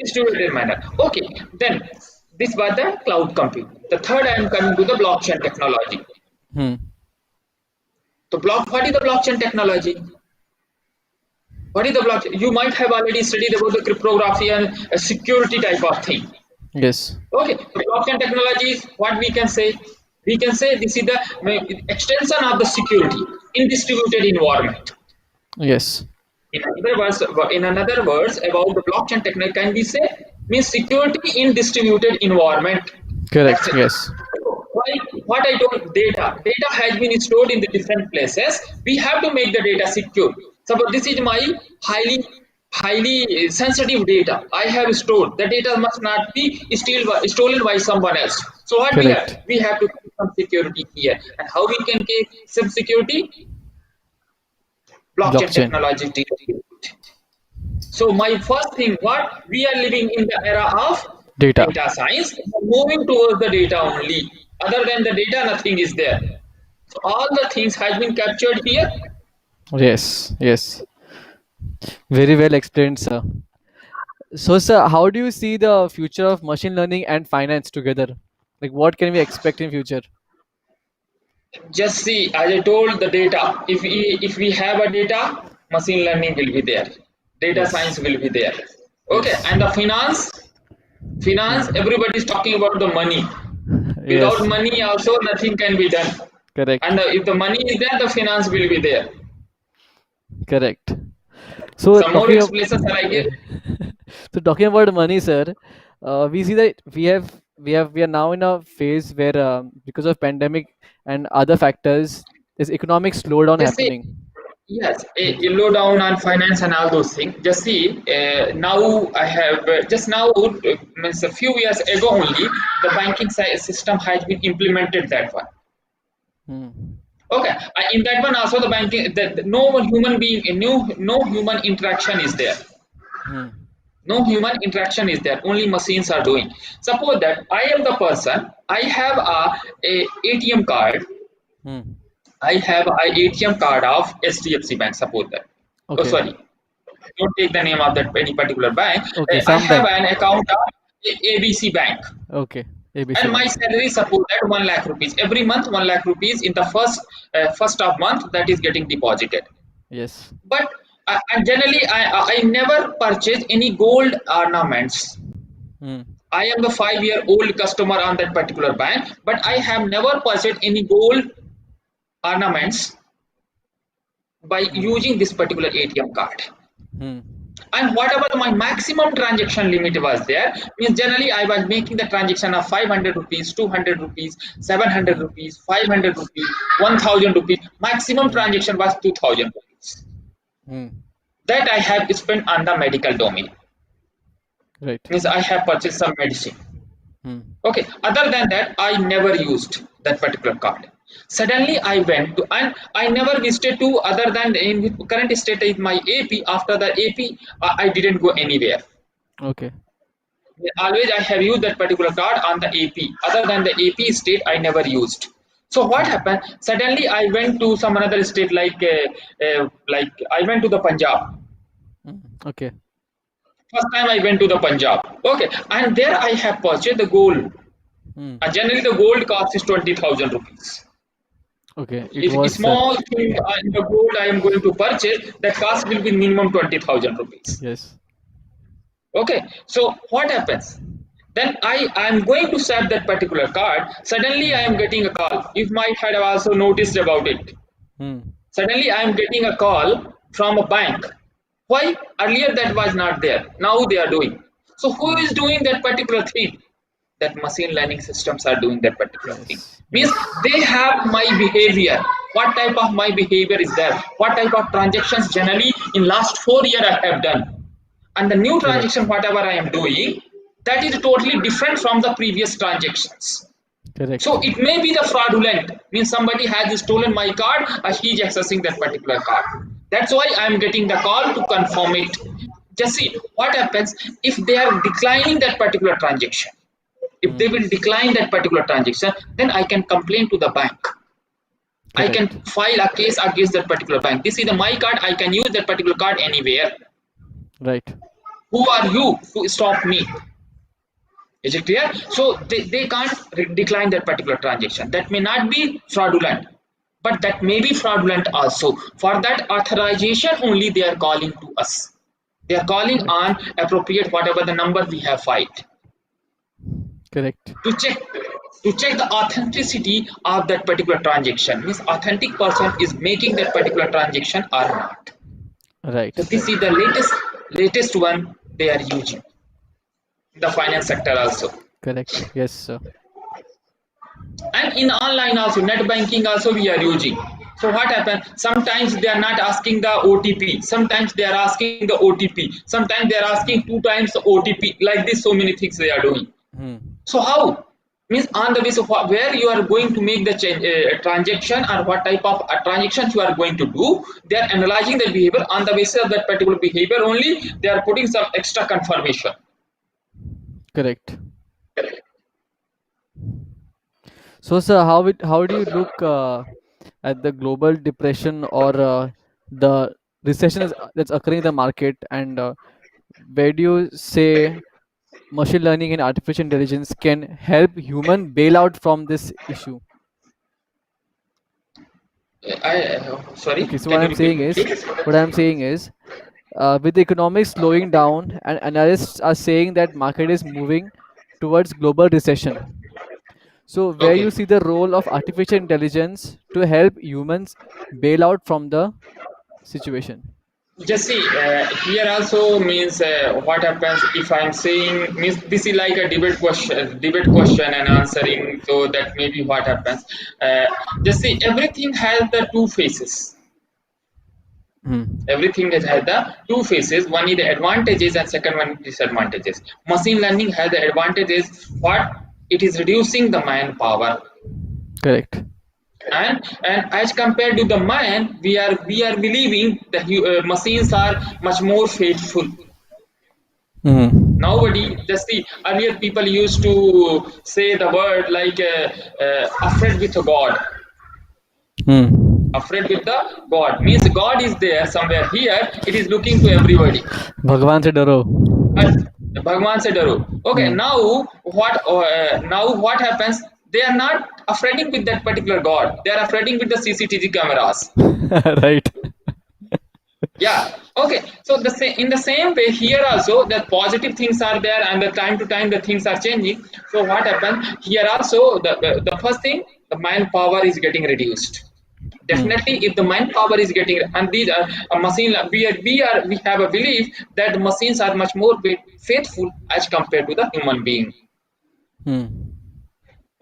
Distributed manner. Okay, then this was the cloud computing. The third I am coming to the blockchain technology. Hmm. What is the blockchain technology? What is the blockchain? You might have already studied about the cryptography and security type of thing. Yes. Okay, the blockchain technology is what we can say. We can say this is the extension of the security in distributed environment. Yes. In another words, about the blockchain technology, can we say means security in distributed environment. That's Correct. it. Yes. Why, what I told data has been stored in the different places. We have to make the data secure. Suppose this is my highly sensitive data. I have stored the data must not be stolen by someone else. So what we have? Correct. We have to keep some security here. And how we can keep some security? Blockchain Blockchain. technology. So my first thing, what we are living in the era of Data. data science, moving towards the data only. Other than the data, nothing is there. So all the things has been captured here. Yes. Yes. Very well explained, sir. So, sir, how do you see the future of machine learning and finance together? Like, what can we expect in future? Just see, as I told, the data. If we have a data, machine learning will be there. Data Yes. science will be there. Okay, Yes. and the finance. Hmm. Everybody is talking about the money. Without Yes. money, also nothing can be done. Correct. And if the money is there, the finance will be there. Correct. So Some more talking of explanations that I give. so talking about money, sir, we see that we are now in a phase where because of pandemic and other factors, there's economic slowdown Just say happening. yes, Yes. a low down on finance and all those things. Just see, now I have just now means a few years ago only the banking system has been implemented that one. Hmm. Okay, in that one also the banking no human being, no human interaction is there. Hmm. No human interaction is there. Only machines are doing. Suppose that I am the person. I have a ATM card. Hmm. I have a ATM card of SDFC Bank. Suppose that. Oh, Okay. sorry. Don't take the name of that any particular bank. Okay. I Some have bank. an account of ABC Bank, Okay. ABC and my Bank. salary suppose that 1 lakh rupees every month. 1 lakh rupees in the first of month that is getting deposited. Yes. But and generally, I never purchase any gold ornaments. Hmm. I am the 5 year old customer on that particular bank, but I Hmm. have never purchased any gold ornaments by Hmm. using this particular ATM card. Hmm. And whatever my maximum transaction limit was there, means generally I was making the transaction of 500 rupees, 200 rupees, 700 Hmm. rupees, 500 rupees, 1000 rupees. Maximum Hmm. transaction was 2000 rupees. Hmm. That I have spent on the medical domain. Right. Means I have purchased some medicine. Hmm. Okay, other than that, I never used that particular card. Suddenly, I went to, and I never visited to other than in current state is my AP. After the AP, I didn't go anywhere. Okay. Always, I have used that particular card on the AP. Other than the AP state, I never used. So what Hmm. happened? Suddenly, I went to some another state like I went to the Punjab. Hmm. Okay. First time I went to the Punjab. Okay, and there I have purchased the gold. Hmm. Generally, the gold cost is 20,000 rupees. Okay, it If a was, sir. small thing in the gold I am going to purchase, that cost will be minimum 20,000 rupees. Yes. Okay, so what happens? Then I am going to swipe that particular card. Suddenly I am Hmm. getting a call. If might have also noticed about it. Hmm. Suddenly I am getting a call from a bank. Why? Earlier that was not there. Now they are doing. So who is Hmm. doing that particular thing? That machine learning systems are doing that particular thing. Yes. Means Yes. they have my behavior. What type of my behavior is there? What type of transactions generally in last 4 years I have done? And the new Correct. transaction, whatever I am doing, that is totally different from the previous transactions. So Correct. it may be the fraudulent, means somebody has stolen my card and he is accessing that particular card. That's why I am getting the call to confirm it. Just see what happens if they are declining that particular transaction. If they Hmm. will decline that particular transaction, then I can complain to the bank. I can Correct. file a case against that particular bank. This is the my card. I can use that particular card anywhere. Right. Who are you to stop me? Is it clear? So they can't decline that particular transaction. That may not be fraudulent, but that may be fraudulent also. For that authorization only they are calling to us. They are calling Correct. on appropriate whatever the number we have filed Correct. to check the authenticity of that particular transaction. Means authentic person is making that particular transaction or not. Right. So this is Right. the latest one they are using. The finance sector also. Correct. Yes, sir. And in online also, net banking also we are using. So what happens? Sometimes they are not asking the OTP. Sometimes they are asking the OTP. Sometimes they are asking two times the OTP. Like this, so many things they are doing. Hmm. So how? Means on the basis of where you are going to make the transaction or what type of transactions you are going to do, they are analyzing the behavior. On the basis of that particular behavior only, they are putting some extra confirmation. Correct. So, sir, how do you look at the global depression or the recession that's occurring in the market, and where do you say machine learning and artificial intelligence can help human bail out from this issue? Sorry, Okay, so can you repeat please? what I'm saying is, with the economics slowing down, and analysts are saying that market is moving towards global recession. So, where Okay. you see the role of artificial intelligence to help humans bail out from the situation? Just see, here also means what happens if I'm saying means this is like a debate question and answering. So that may be what happens. Uh, just see, everything has the two faces. Hmm. Everything has had the two faces. One is the advantages and second one is disadvantages. Machine learning has the advantages. What it is reducing the manpower, Correct. and as compared to the man, we are believing the machines are much more faithful. Hmm. Nobody, just see, earlier people used to say the word like afraid with God. Hmm. Afraid with the God means God is there somewhere here. It is looking to everybody. भगवान से डरो. But Bhagwan said, "Aru." Okay, Hmm. now what happens? They are not afraiding with that particular God. They are afraiding with the CCTV cameras. Right. Yeah. Okay. So in the same way here also the positive things are there, and the time to time the things are changing. So what happens here also? The first thing, the manpower is getting reduced. Definitely, Hmm. if the manpower is getting, and these are a machine, we have a belief that machines are much more faithful as compared to the human being. Hmm.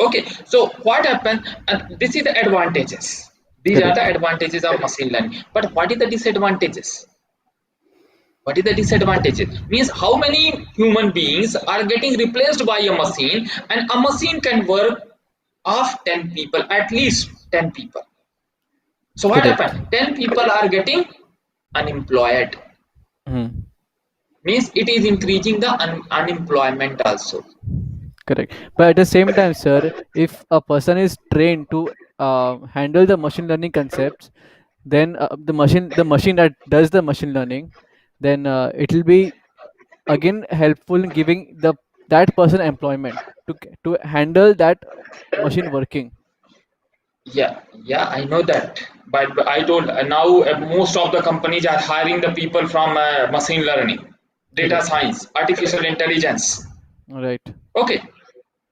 Okay. So what happens? And this is the advantages. These are the Correct. advantages of machine learning. But what is the disadvantages? What is the disadvantages? Means how many human beings are getting replaced by a machine, and a machine can work of 10 people, at least 10 people. So what Correct. happened? 10 people are getting unemployed. Hmm. Means it is increasing the unemployment also. Correct. But at the same time, sir, if a person is trained to handle the machine learning concepts, then the machine that does the machine learning, then it will be again helpful in giving that person employment to handle that machine working. Yeah, I know that. But I told now most of the companies are hiring the people from machine learning, data Correct. science, artificial intelligence. Right. Okay,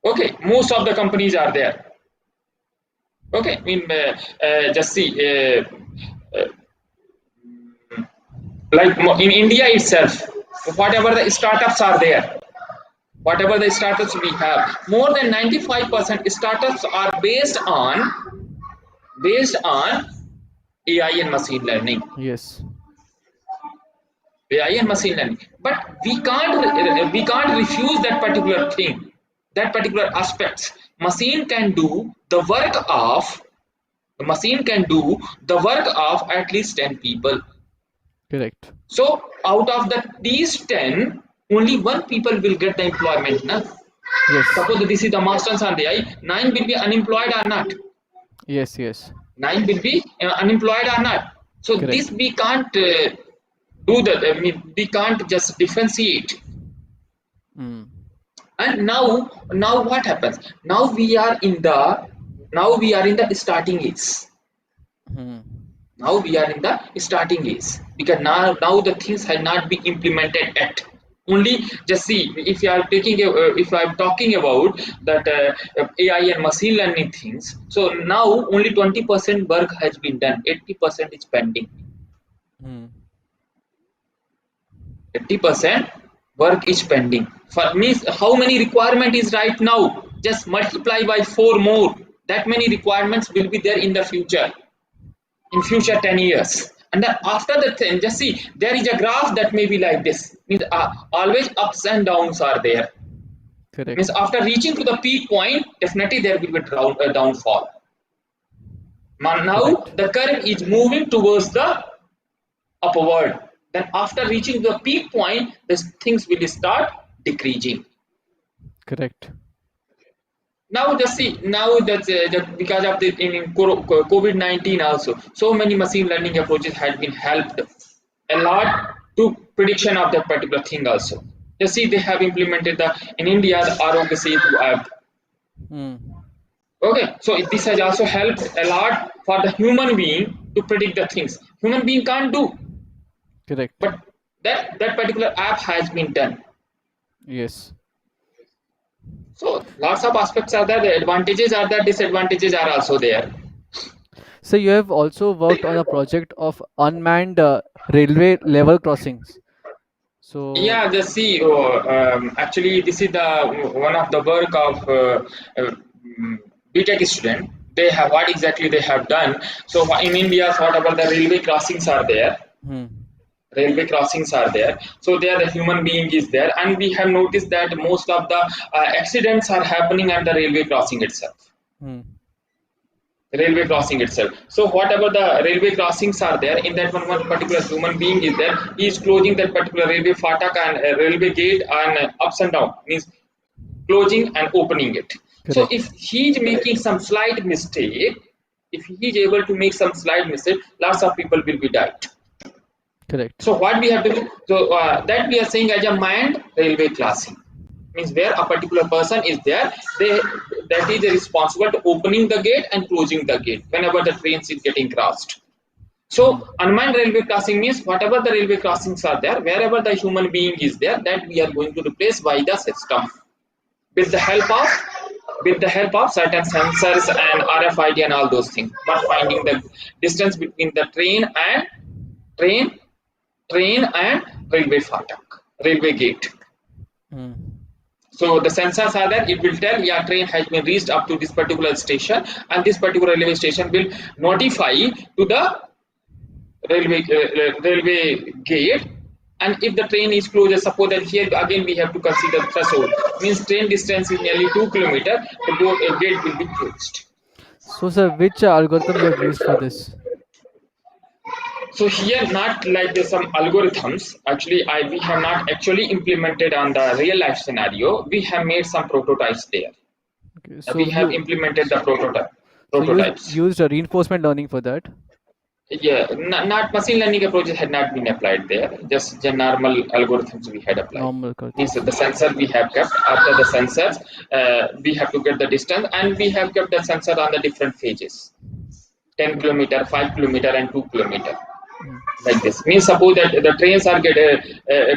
okay, most of the companies are there. Okay, I mean, just see, uh, like in India itself, whatever the startups are there, whatever the startups we have, more than 95% startups are based on AI and machine learning. Yes. AI and machine learning. But we can't refuse that particular thing, that particular aspects. Machine can do the work of the machine can do the work of at least 10 people. Correct. So out of these 10, only one people will get the employment. Na? Yes. Suppose this is the masters and AI, 9 will be unemployed or not. Yes. Yes. 9 will be unemployed or not. So this Correct. we can't do that. I mean, we can't just differentiate. Mm. And now what happens? Now we are in the starting age. Mm. Now we are in the starting age because now the things have not been implemented yet. Only just see if you are if I am talking about that AI and machine learning things. So now only 20% work has been done. 80% is pending. Mm. 80% work is pending. For means how many requirement is right now? Just multiply by four more. That many requirements will be there in the future. In future 10 years. And then after that, then just see there is a graph that may be like this. Means always ups and downs are there. Means Correct. after reaching to the peak point, definitely there will be a downfall. Now Correct. the curve is moving towards the upward. Then after reaching the peak point, the things will start decreasing. Correct. Now just see now that because of the in COVID-19 also, so many machine learning approaches had been helped a lot to prediction of that particular thing also. Just see they have implemented the in India the Arogya Setu app. Mm. Okay, so this has also helped a lot for the human being to predict the things. Human being can't do, Correct. but that particular app has been done. Yes. So lots of aspects are there. The advantages are there. Disadvantages are also there. So you have also worked on a project of unmanned railway level crossings. So. Yeah, the CEO. Actually, this is the one of the work of BTech student. They have what exactly they have done. So in India, whatever the Hmm. railway crossings are there. So there the human being is there, and we have noticed that most of the accidents are happening at the railway crossing itself. Hmm. Railway crossing itself. So whatever the railway crossings are there, in that one particular human being is there, he is closing that particular railway fatak and railway gate and ups and down means closing and opening it. So Correct. if he is making some slight mistake, if he is able to make some slight mistake, lots of people will be died. Correct. So what we have to do? So that we are saying as a manned railway crossing means where a particular person is there, they that is responsible to opening the gate and closing the gate whenever the trains is getting crossed. Hmm. So unmanned railway crossing means whatever the railway crossings are there, wherever the human being is there, that we are going to replace by the system with the help of certain sensors and RFID and all those things. But finding the distance between the train train and railway fatak, railway gate. Hmm. So the sensors are there. It will tell, yeah, train has been reached up to this particular station, and this particular railway station will notify to the railway gate. And if the train is closer, suppose that here again we have to consider threshold. Means train distance is nearly 2 kilometers. The gate will be closed. So, sir, which algorithm you have used for this? So here, not like there's some algorithms. Actually, we have not actually implemented on the real life scenario. We have made some prototypes there. Okay. We have implemented the So you prototypes. used a reinforcement learning for that. Yeah, not machine learning approaches had not been applied there. Just the normal algorithms we had applied. Normal Means algorithms. the sensor we have kept. After the sensors, we have to get the distance, and we have kept the sensor on the different phases: 10 Correct. kilometer, 5 kilometer, and 2 kilometer. Mm. Like this. Means suppose that the trains are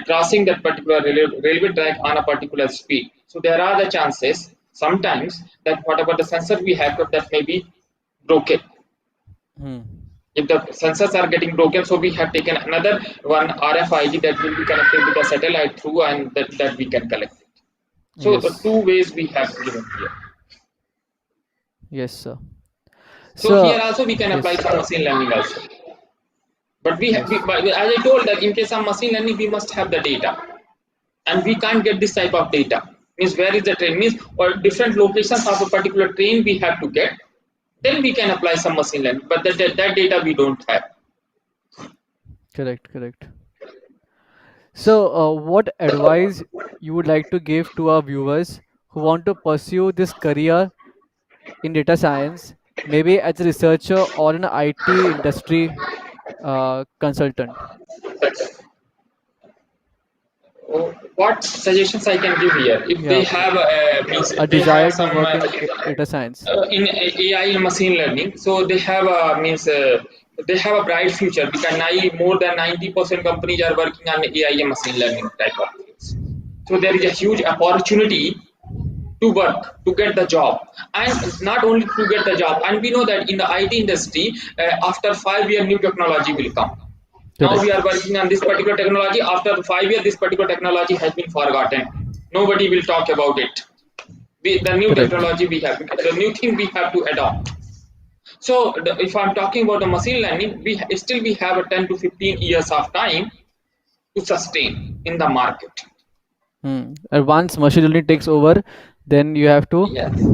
crossing that particular railway track on a particular speed. So there are the chances sometimes that whatever the sensor we have kept that may be broken. Mm. If the sensors are getting broken, so we have taken another one RFID that will be connected with the satellite through, and that we can collect it. So the Yes. two ways we have given here. Yes, sir. So here So, also we can apply yes. some machine learning also. But Yes. but as I told that in case of machine learning, we must have the data, and we can't get this type of data. Means where is the train? Means or different locations of a particular train we have to get. Then we can apply some machine learning. But that data we don't have. Correct. Correct. So, what advice you would like to give to our viewers who want to pursue this career in data science, maybe as a researcher or an IT industry consultant? What suggestions I can give here? If they Yeah, have means a they have desire to some work in data science. in AI and machine learning, so they have a means they have a bright future because now more than 90% companies are working on AI and machine learning type of things. So there is a huge opportunity to work to get the job, and not only to get the job. And we know that in the IT industry, after 5 year new technology will come. Now we Correct. are working on this particular technology. After 5 years, this particular technology has been forgotten. Nobody will talk about it. The new Correct. technology we have, the new thing we have to adopt. So if I'm talking about the machine learning, we have a 10 to 15 years of time to sustain in the market. Hmm. And once machine learning takes over, then you have to Yes.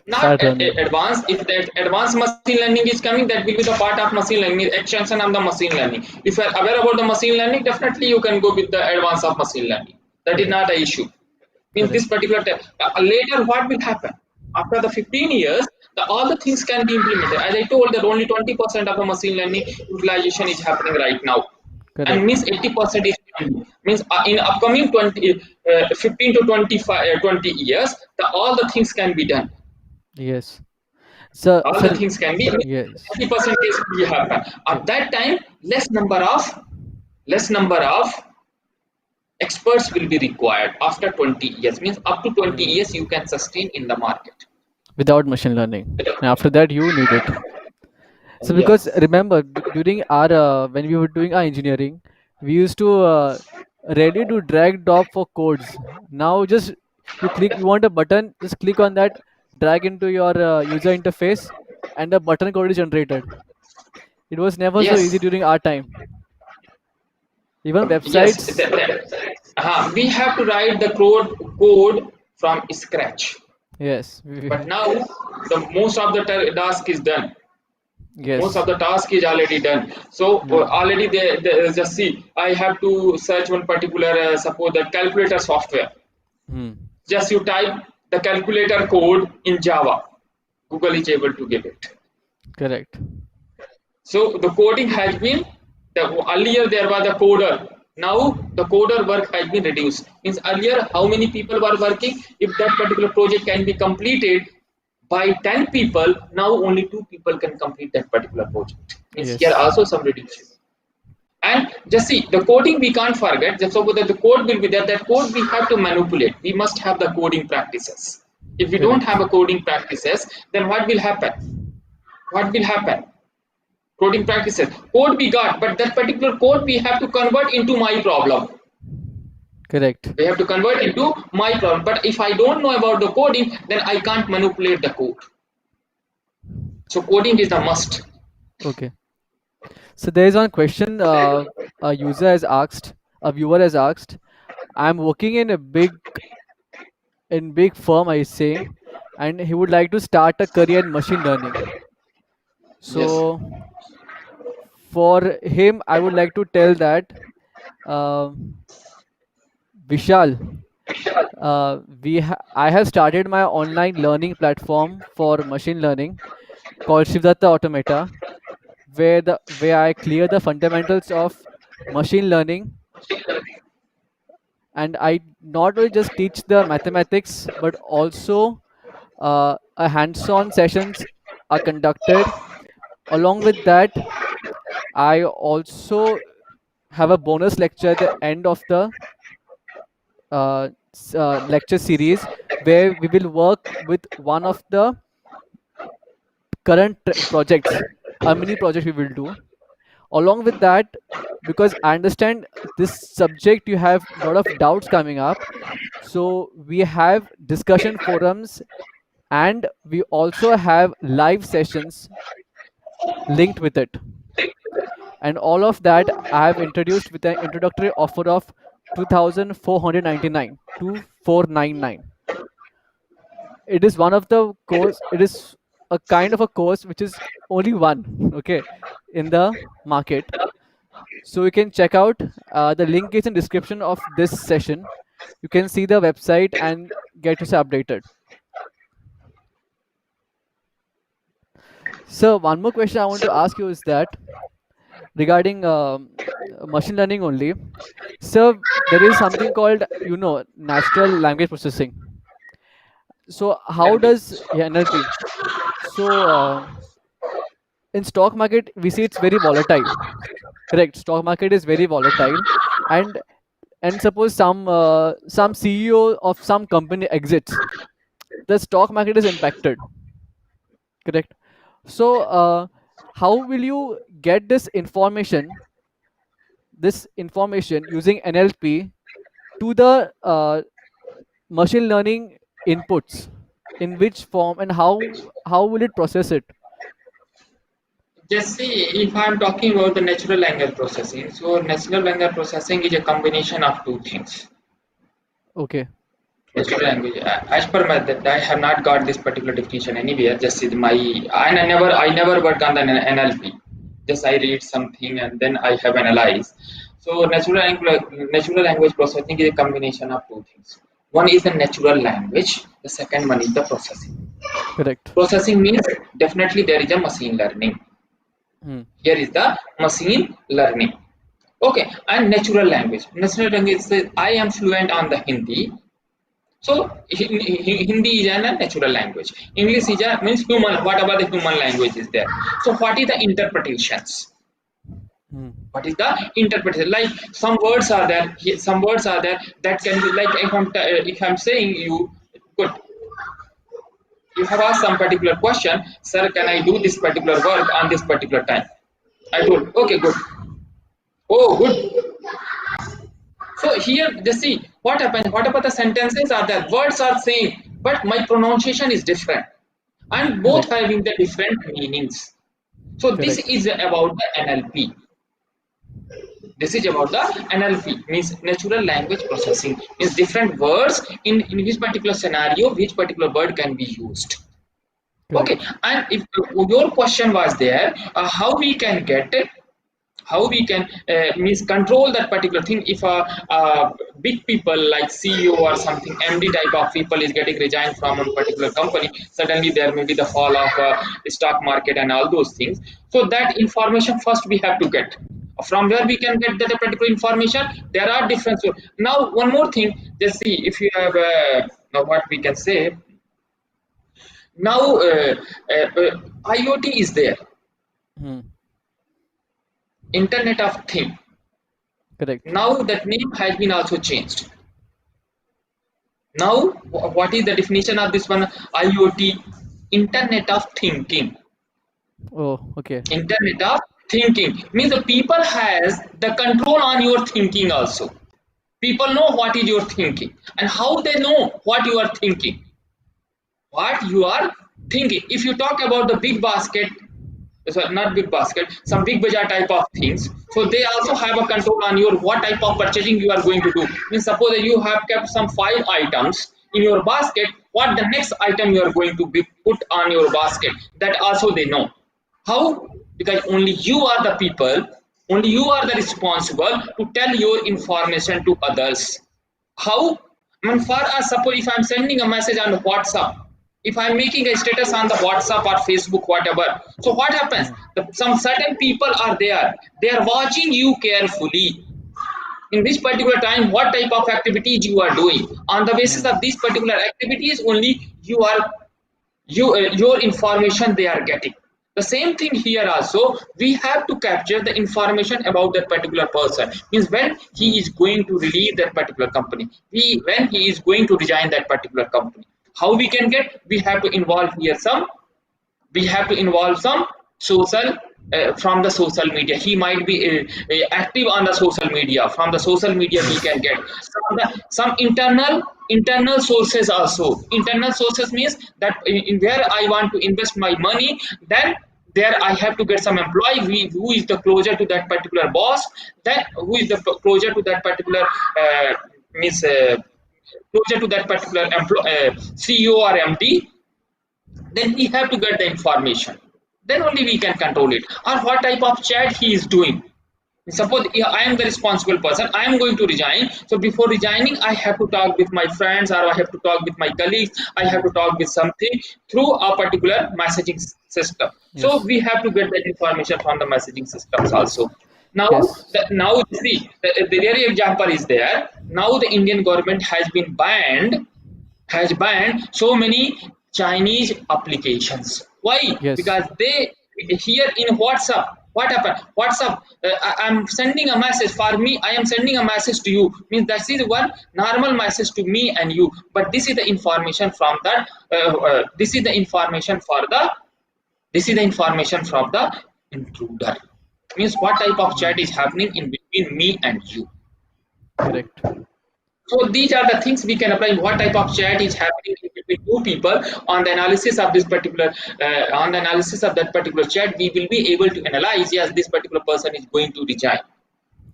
Not start running. advanced. If that advanced machine learning is coming, that will be the part of machine learning, extension of the machine learning. If you are aware about the machine learning, definitely you can go with the advance of machine learning. That is not Correct. an issue. Means this Correct. particular later what will happen after the 15 years, all the things can be implemented. As I told that only 20% of the machine learning utilization is happening right now, and Correct. means 80% is pending. Means in upcoming 15 to 25 20 years, all the things can be done. Yes. So, All the sir, things can be yes. 80% is will happen Okay. at that time. Less number of experts will be required after 20 years. Means up to 20 Hmm. years you can sustain in the market. Without machine learning. And after that, you need it. So, because Yes, remember, during our when we were doing our engineering, we used to ready to drag drop for codes. Now, just you click, you want a button, just click on that, drag into your user interface, and the button code is generated. It was never so easy yes, during our time. Even yes. websites, We have to write the code from scratch. yes, But now the most of the task is done. Most yes, of the task is already done. So mm, already they just see. I have to search one particular suppose the calculator software. mm, Just you type the calculator code in Java. Google is able to give it. correct, So the coding has been earlier there was a coder. Now the coder work has been reduced. Means earlier how many people were working? If that particular project can be completed by 10 people, now only 2 people can complete that particular project. Means here yes, also some reduction. And just see the coding we can't forget. Just so that the code will be there. That code we have to manipulate. We must have the coding practices. If we don't correct, have a coding practices, then what will happen? What will happen? Coding practices. Code we got, but that particular code we have to convert into my problem. correct. We have to convert into my problem. But if I don't know about the coding, then I can't manipulate the code. So coding is the must. Okay. So there is one question a user has asked, a viewer has asked. I'm working in big firm, I say, and he would like to start a career in machine learning. Yes. So for him, I would like to tell that um Vishal, I have started my online learning platform for machine learning called Shivdutta Automata. where I clear the fundamentals of machine learning, and I not only just teach the mathematics but also a hands-on sessions are conducted. Along with that, I also have a bonus lecture at the end of the lecture series where we will work with one of the current projects, a mini project we will do. Along with that, because I understand this subject you have a lot of doubts coming up, so we have discussion forums and we also have live sessions linked with it. And all of that I have introduced with an introductory offer of 2499 2499. It is one of the course, it is a kind of a course which is only one, okay, in the market. So you can check out, the link is in description of this session. You can see the website and get yourself updated. So one more question I want to ask you is that regarding machine learning only. So there is something called, natural language processing. So how does, NLP. yeah, NLP? So in stock market we see it's very volatile. Correct. Stock market is very volatile, and suppose some CEO of some company exits, the stock market is impacted. Correct. So how will you get this information using NLP to the machine learning inputs, in which form and how will it process it? Just see, if I'm talking about the natural language processing, so natural language processing is a combination of two things. Okay. Natural language, as per my that I have not got this particular definition anywhere. Just see my, and I never work on the NLP. Just I read something and then I have analyzed. So natural language processing is a combination of two things. One is the natural language. The second one is the processing. Correct. Processing means definitely there is a machine learning. Hmm. Here is the machine learning. Okay, and natural language. Natural language says I am fluent on the Hindi. So Hindi is a natural language. English is a means human. Whatever the human language is there. So what is the interpretations? Hmm. What is the interpretation? Like some words are there. Some words are there that can be like if I'm saying you good. You have asked some particular question, sir. Can I do this particular work on this particular time? I told okay, good. Oh, good. So here, just see what happens. Whatever the sentences are there, words are same, but my pronunciation is different, and both Correct. having the different meanings. So this Correct. is about the NLP. This is about the NLP, means natural language processing. Means different words in which particular scenario, which particular word can be used. Okay, Correct. and if your question was there, how we can get it, how we can means control that particular thing if big people like CEO or something MD type of people is getting resigned from a particular company, suddenly there may be the fall of stock market and all those things. So that information first we have to get. From where we can get that particular information, there are different. So now one more thing, just see if you have what we can say now, IoT is there, Hmm. Internet of Thing. Correct. Now that name has been also changed. Now, what is the definition of this one? IoT, Internet of Thinking. Oh, okay. Internet of Thinking means the people has the control on your thinking also. People know what is your thinking and how they know what you are thinking. What you are thinking. If you talk about the big basket, so not big basket, some big bazaar type of things, so they also have a control on your what type of purchasing you are going to do. Means suppose that you have kept some 5 items in your basket, what the next item you are going to be put on your basket, that also they know. How? Because only you are the people, only you are the responsible to tell your information to others. How? I mean, for us, suppose if I'm sending a message on WhatsApp, If I'm making a status on the WhatsApp or Facebook, whatever, so what happens? Hmm. Some certain people are there. They are watching you carefully. In this particular time, what type of activities you are doing. On the basis Hmm. of these particular activities, only your information they are getting. The same thing here also, we have to capture the information about that particular person. Means when he Hmm. is going to leave that particular company, when he is going to resign that particular company, how we can get, we have to involve here some, we have to involve some social, from the social media. He might be active on the social media. From the social media we can Yes. get some internal sources also. Internal sources means that in where I want to invest my money, then there I have to get some employee who is the closer to that particular boss, then who is the closer to that particular means closer to that particular CEO or MD. Then we have to get the information, then only we can control it. Or what type of chat he is doing. Suppose I am the responsible person, I am going to resign, so before resigning I have to talk with my friends, or I have to talk with my colleagues, I have Hmm. to talk with something through a particular messaging system. So Yes. we have to get that information from the messaging systems also. Yes. Now Yes. now see, the very example is there. Now the Indian government has banned so many Chinese applications. Why? Yes. Because they, here in WhatsApp, what happened? WhatsApp, I'm sending a message for me. I am sending a message to you. Means that is one normal message to me and you. But this is the information from that. This is the information for the. This is the information from the intruder. Means what type of Hmm. chat is happening in between me and you. Correct. So these are the things we can apply. What type of chat is happening between two people on the analysis of this particular, on the analysis of that particular chat, we will be able to analyze. Yes, this particular person is going to resign,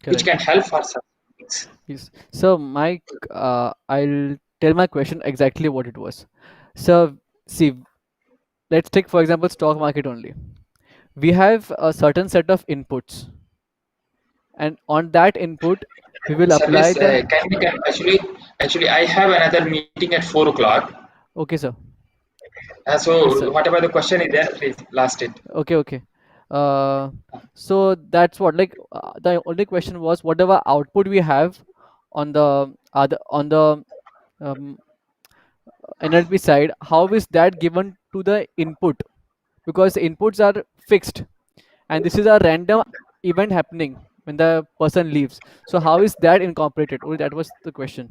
which can Correct. help for some things. Yes. So Mike, I'll tell my question exactly what it was. So see, let's take for example stock market only. We have a certain set of inputs, and on that input, we will apply Service, the. can actually I have another meeting at 4 o'clock. Okay, sir. Yes, So sir. whatever the question is there, please last it. Okay, okay. Uh, so that's what like the only question was whatever output we have on the other on the um, NLP side, how is that given to the input? Because the inputs are fixed, and this is a random event happening when the person leaves. So how is that incorporated? Only that was the question.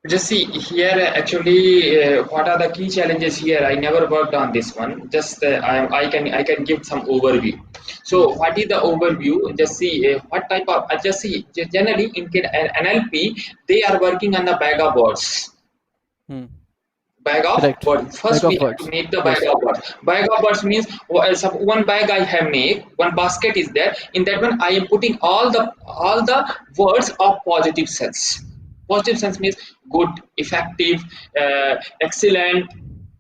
Just see here, actually, what are the key challenges here? I never worked on this one. Just I can give some overview. Hmm. So what is the overview? Just see what type of. Just see generally in NLP they are working on the bag of words. Hmm. Bag of Correct. words. Bag First we of have to words. make the bag Yes. of words. Bag of words means one bag I have made, one basket is there. In that one I am putting all the words of positive sense. Positive sense means good, effective, excellent.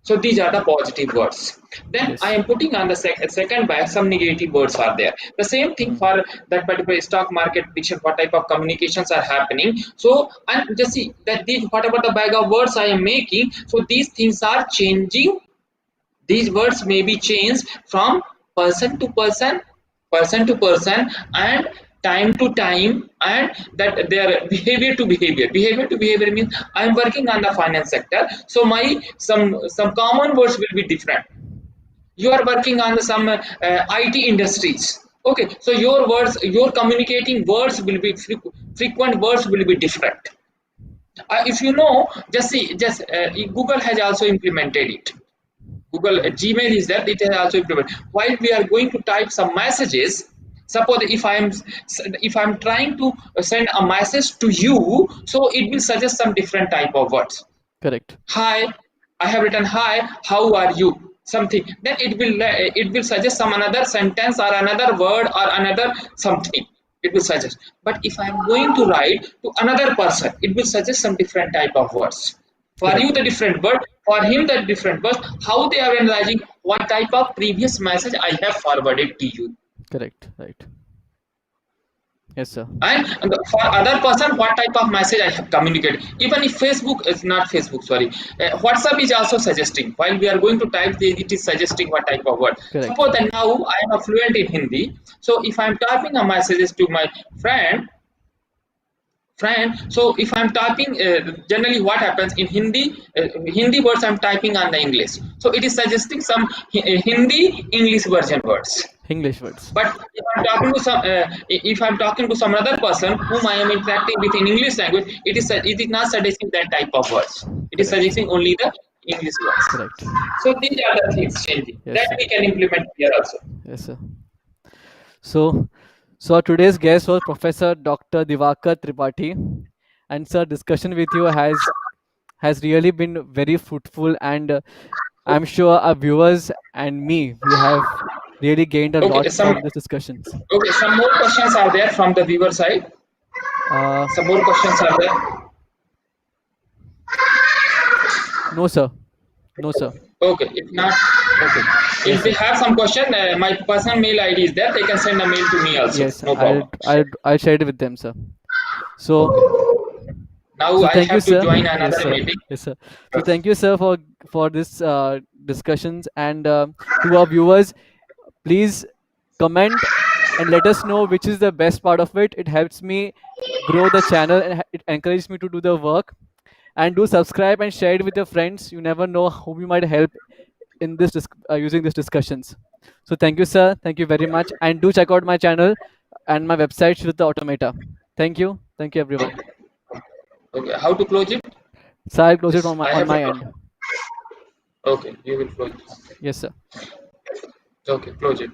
So these are the positive words. Then I Yes. am putting on the second bag some negative words are there. The same thing Hmm. for that particular stock market prediction. What type of communications are happening? So and just see that these whatever the bag of words I am making. So these things are changing. These words may be changed from person to person, person to person, and time to time, and that their behavior to behavior. Behavior to behavior means I am working on the finance sector, so my some common words will be different. You are working on some IT industries. Okay, so your words, your communicating words will be frequent words will be different. If you know, just see, just Google has also implemented it. Google Hmm. Gmail is that it has also implemented. While we are going to type some messages, suppose if I'm trying to send a message to you, so it will suggest some different type of words. Correct. Hi, I have written hi, how are you? Something. Then it will suggest some another sentence or another word or another something. It will suggest. But if I am going to write to another person, it will suggest some different type of words. For you, Correct. the different word. For him, the different words. How they are analyzing what type of previous message I have forwarded to you. Correct. Right. Yes, sir. And for other person what type of message I have communicated, even if Facebook is not Facebook, sorry, WhatsApp is also suggesting while we are going to type it is suggesting what type of word. Correct. Suppose that now I am a fluent in Hindi, so if I am typing a messages to my friend, so if I'm typing, generally what happens in Hindi words I'm typing on the English, so it is suggesting some Hindi English version words. English words. But if I'm talking to some other person whom I am interacting with in English language, it is not suggesting that type of words. It is Correct. suggesting only the English words. Correct. So these are the things changing Yes, that sir. we can implement here also. Yes, sir. So, so our today's guest was Professor Dr. Diwakar Tripathi, and sir, discussion with you has really been very fruitful, and I'm sure our viewers and me we have really gained a Okay, lot from these discussions. some more questions are there from the viewer side. Uh, Some more questions are there. no, sir. No, sir. Okay, if not, okay. Yes, If they sir. have some question, my personal mail ID is there. They can send a mail to me also. Yes, No problem. I'll share it with them, sir. So, Okay. Now so I thank you, have to sir. join Yes, another sir. meeting. Yes, sir. So thank you, sir, for this discussions, and to our viewers, please comment and let us know which is the best part of it. It helps me grow the channel, and it encourages me to do the work. And do subscribe and share it with your friends. You never know whom you might help in this using these discussions. So thank you, sir. Thank you very much, and do check out my channel and my website, Shivdutta Automata. Thank you. Thank you, everyone. Okay. Okay. How to close it? So I'll close it This I on have a. my end. Okay, you will close it. Yes, sir. Okay, close it.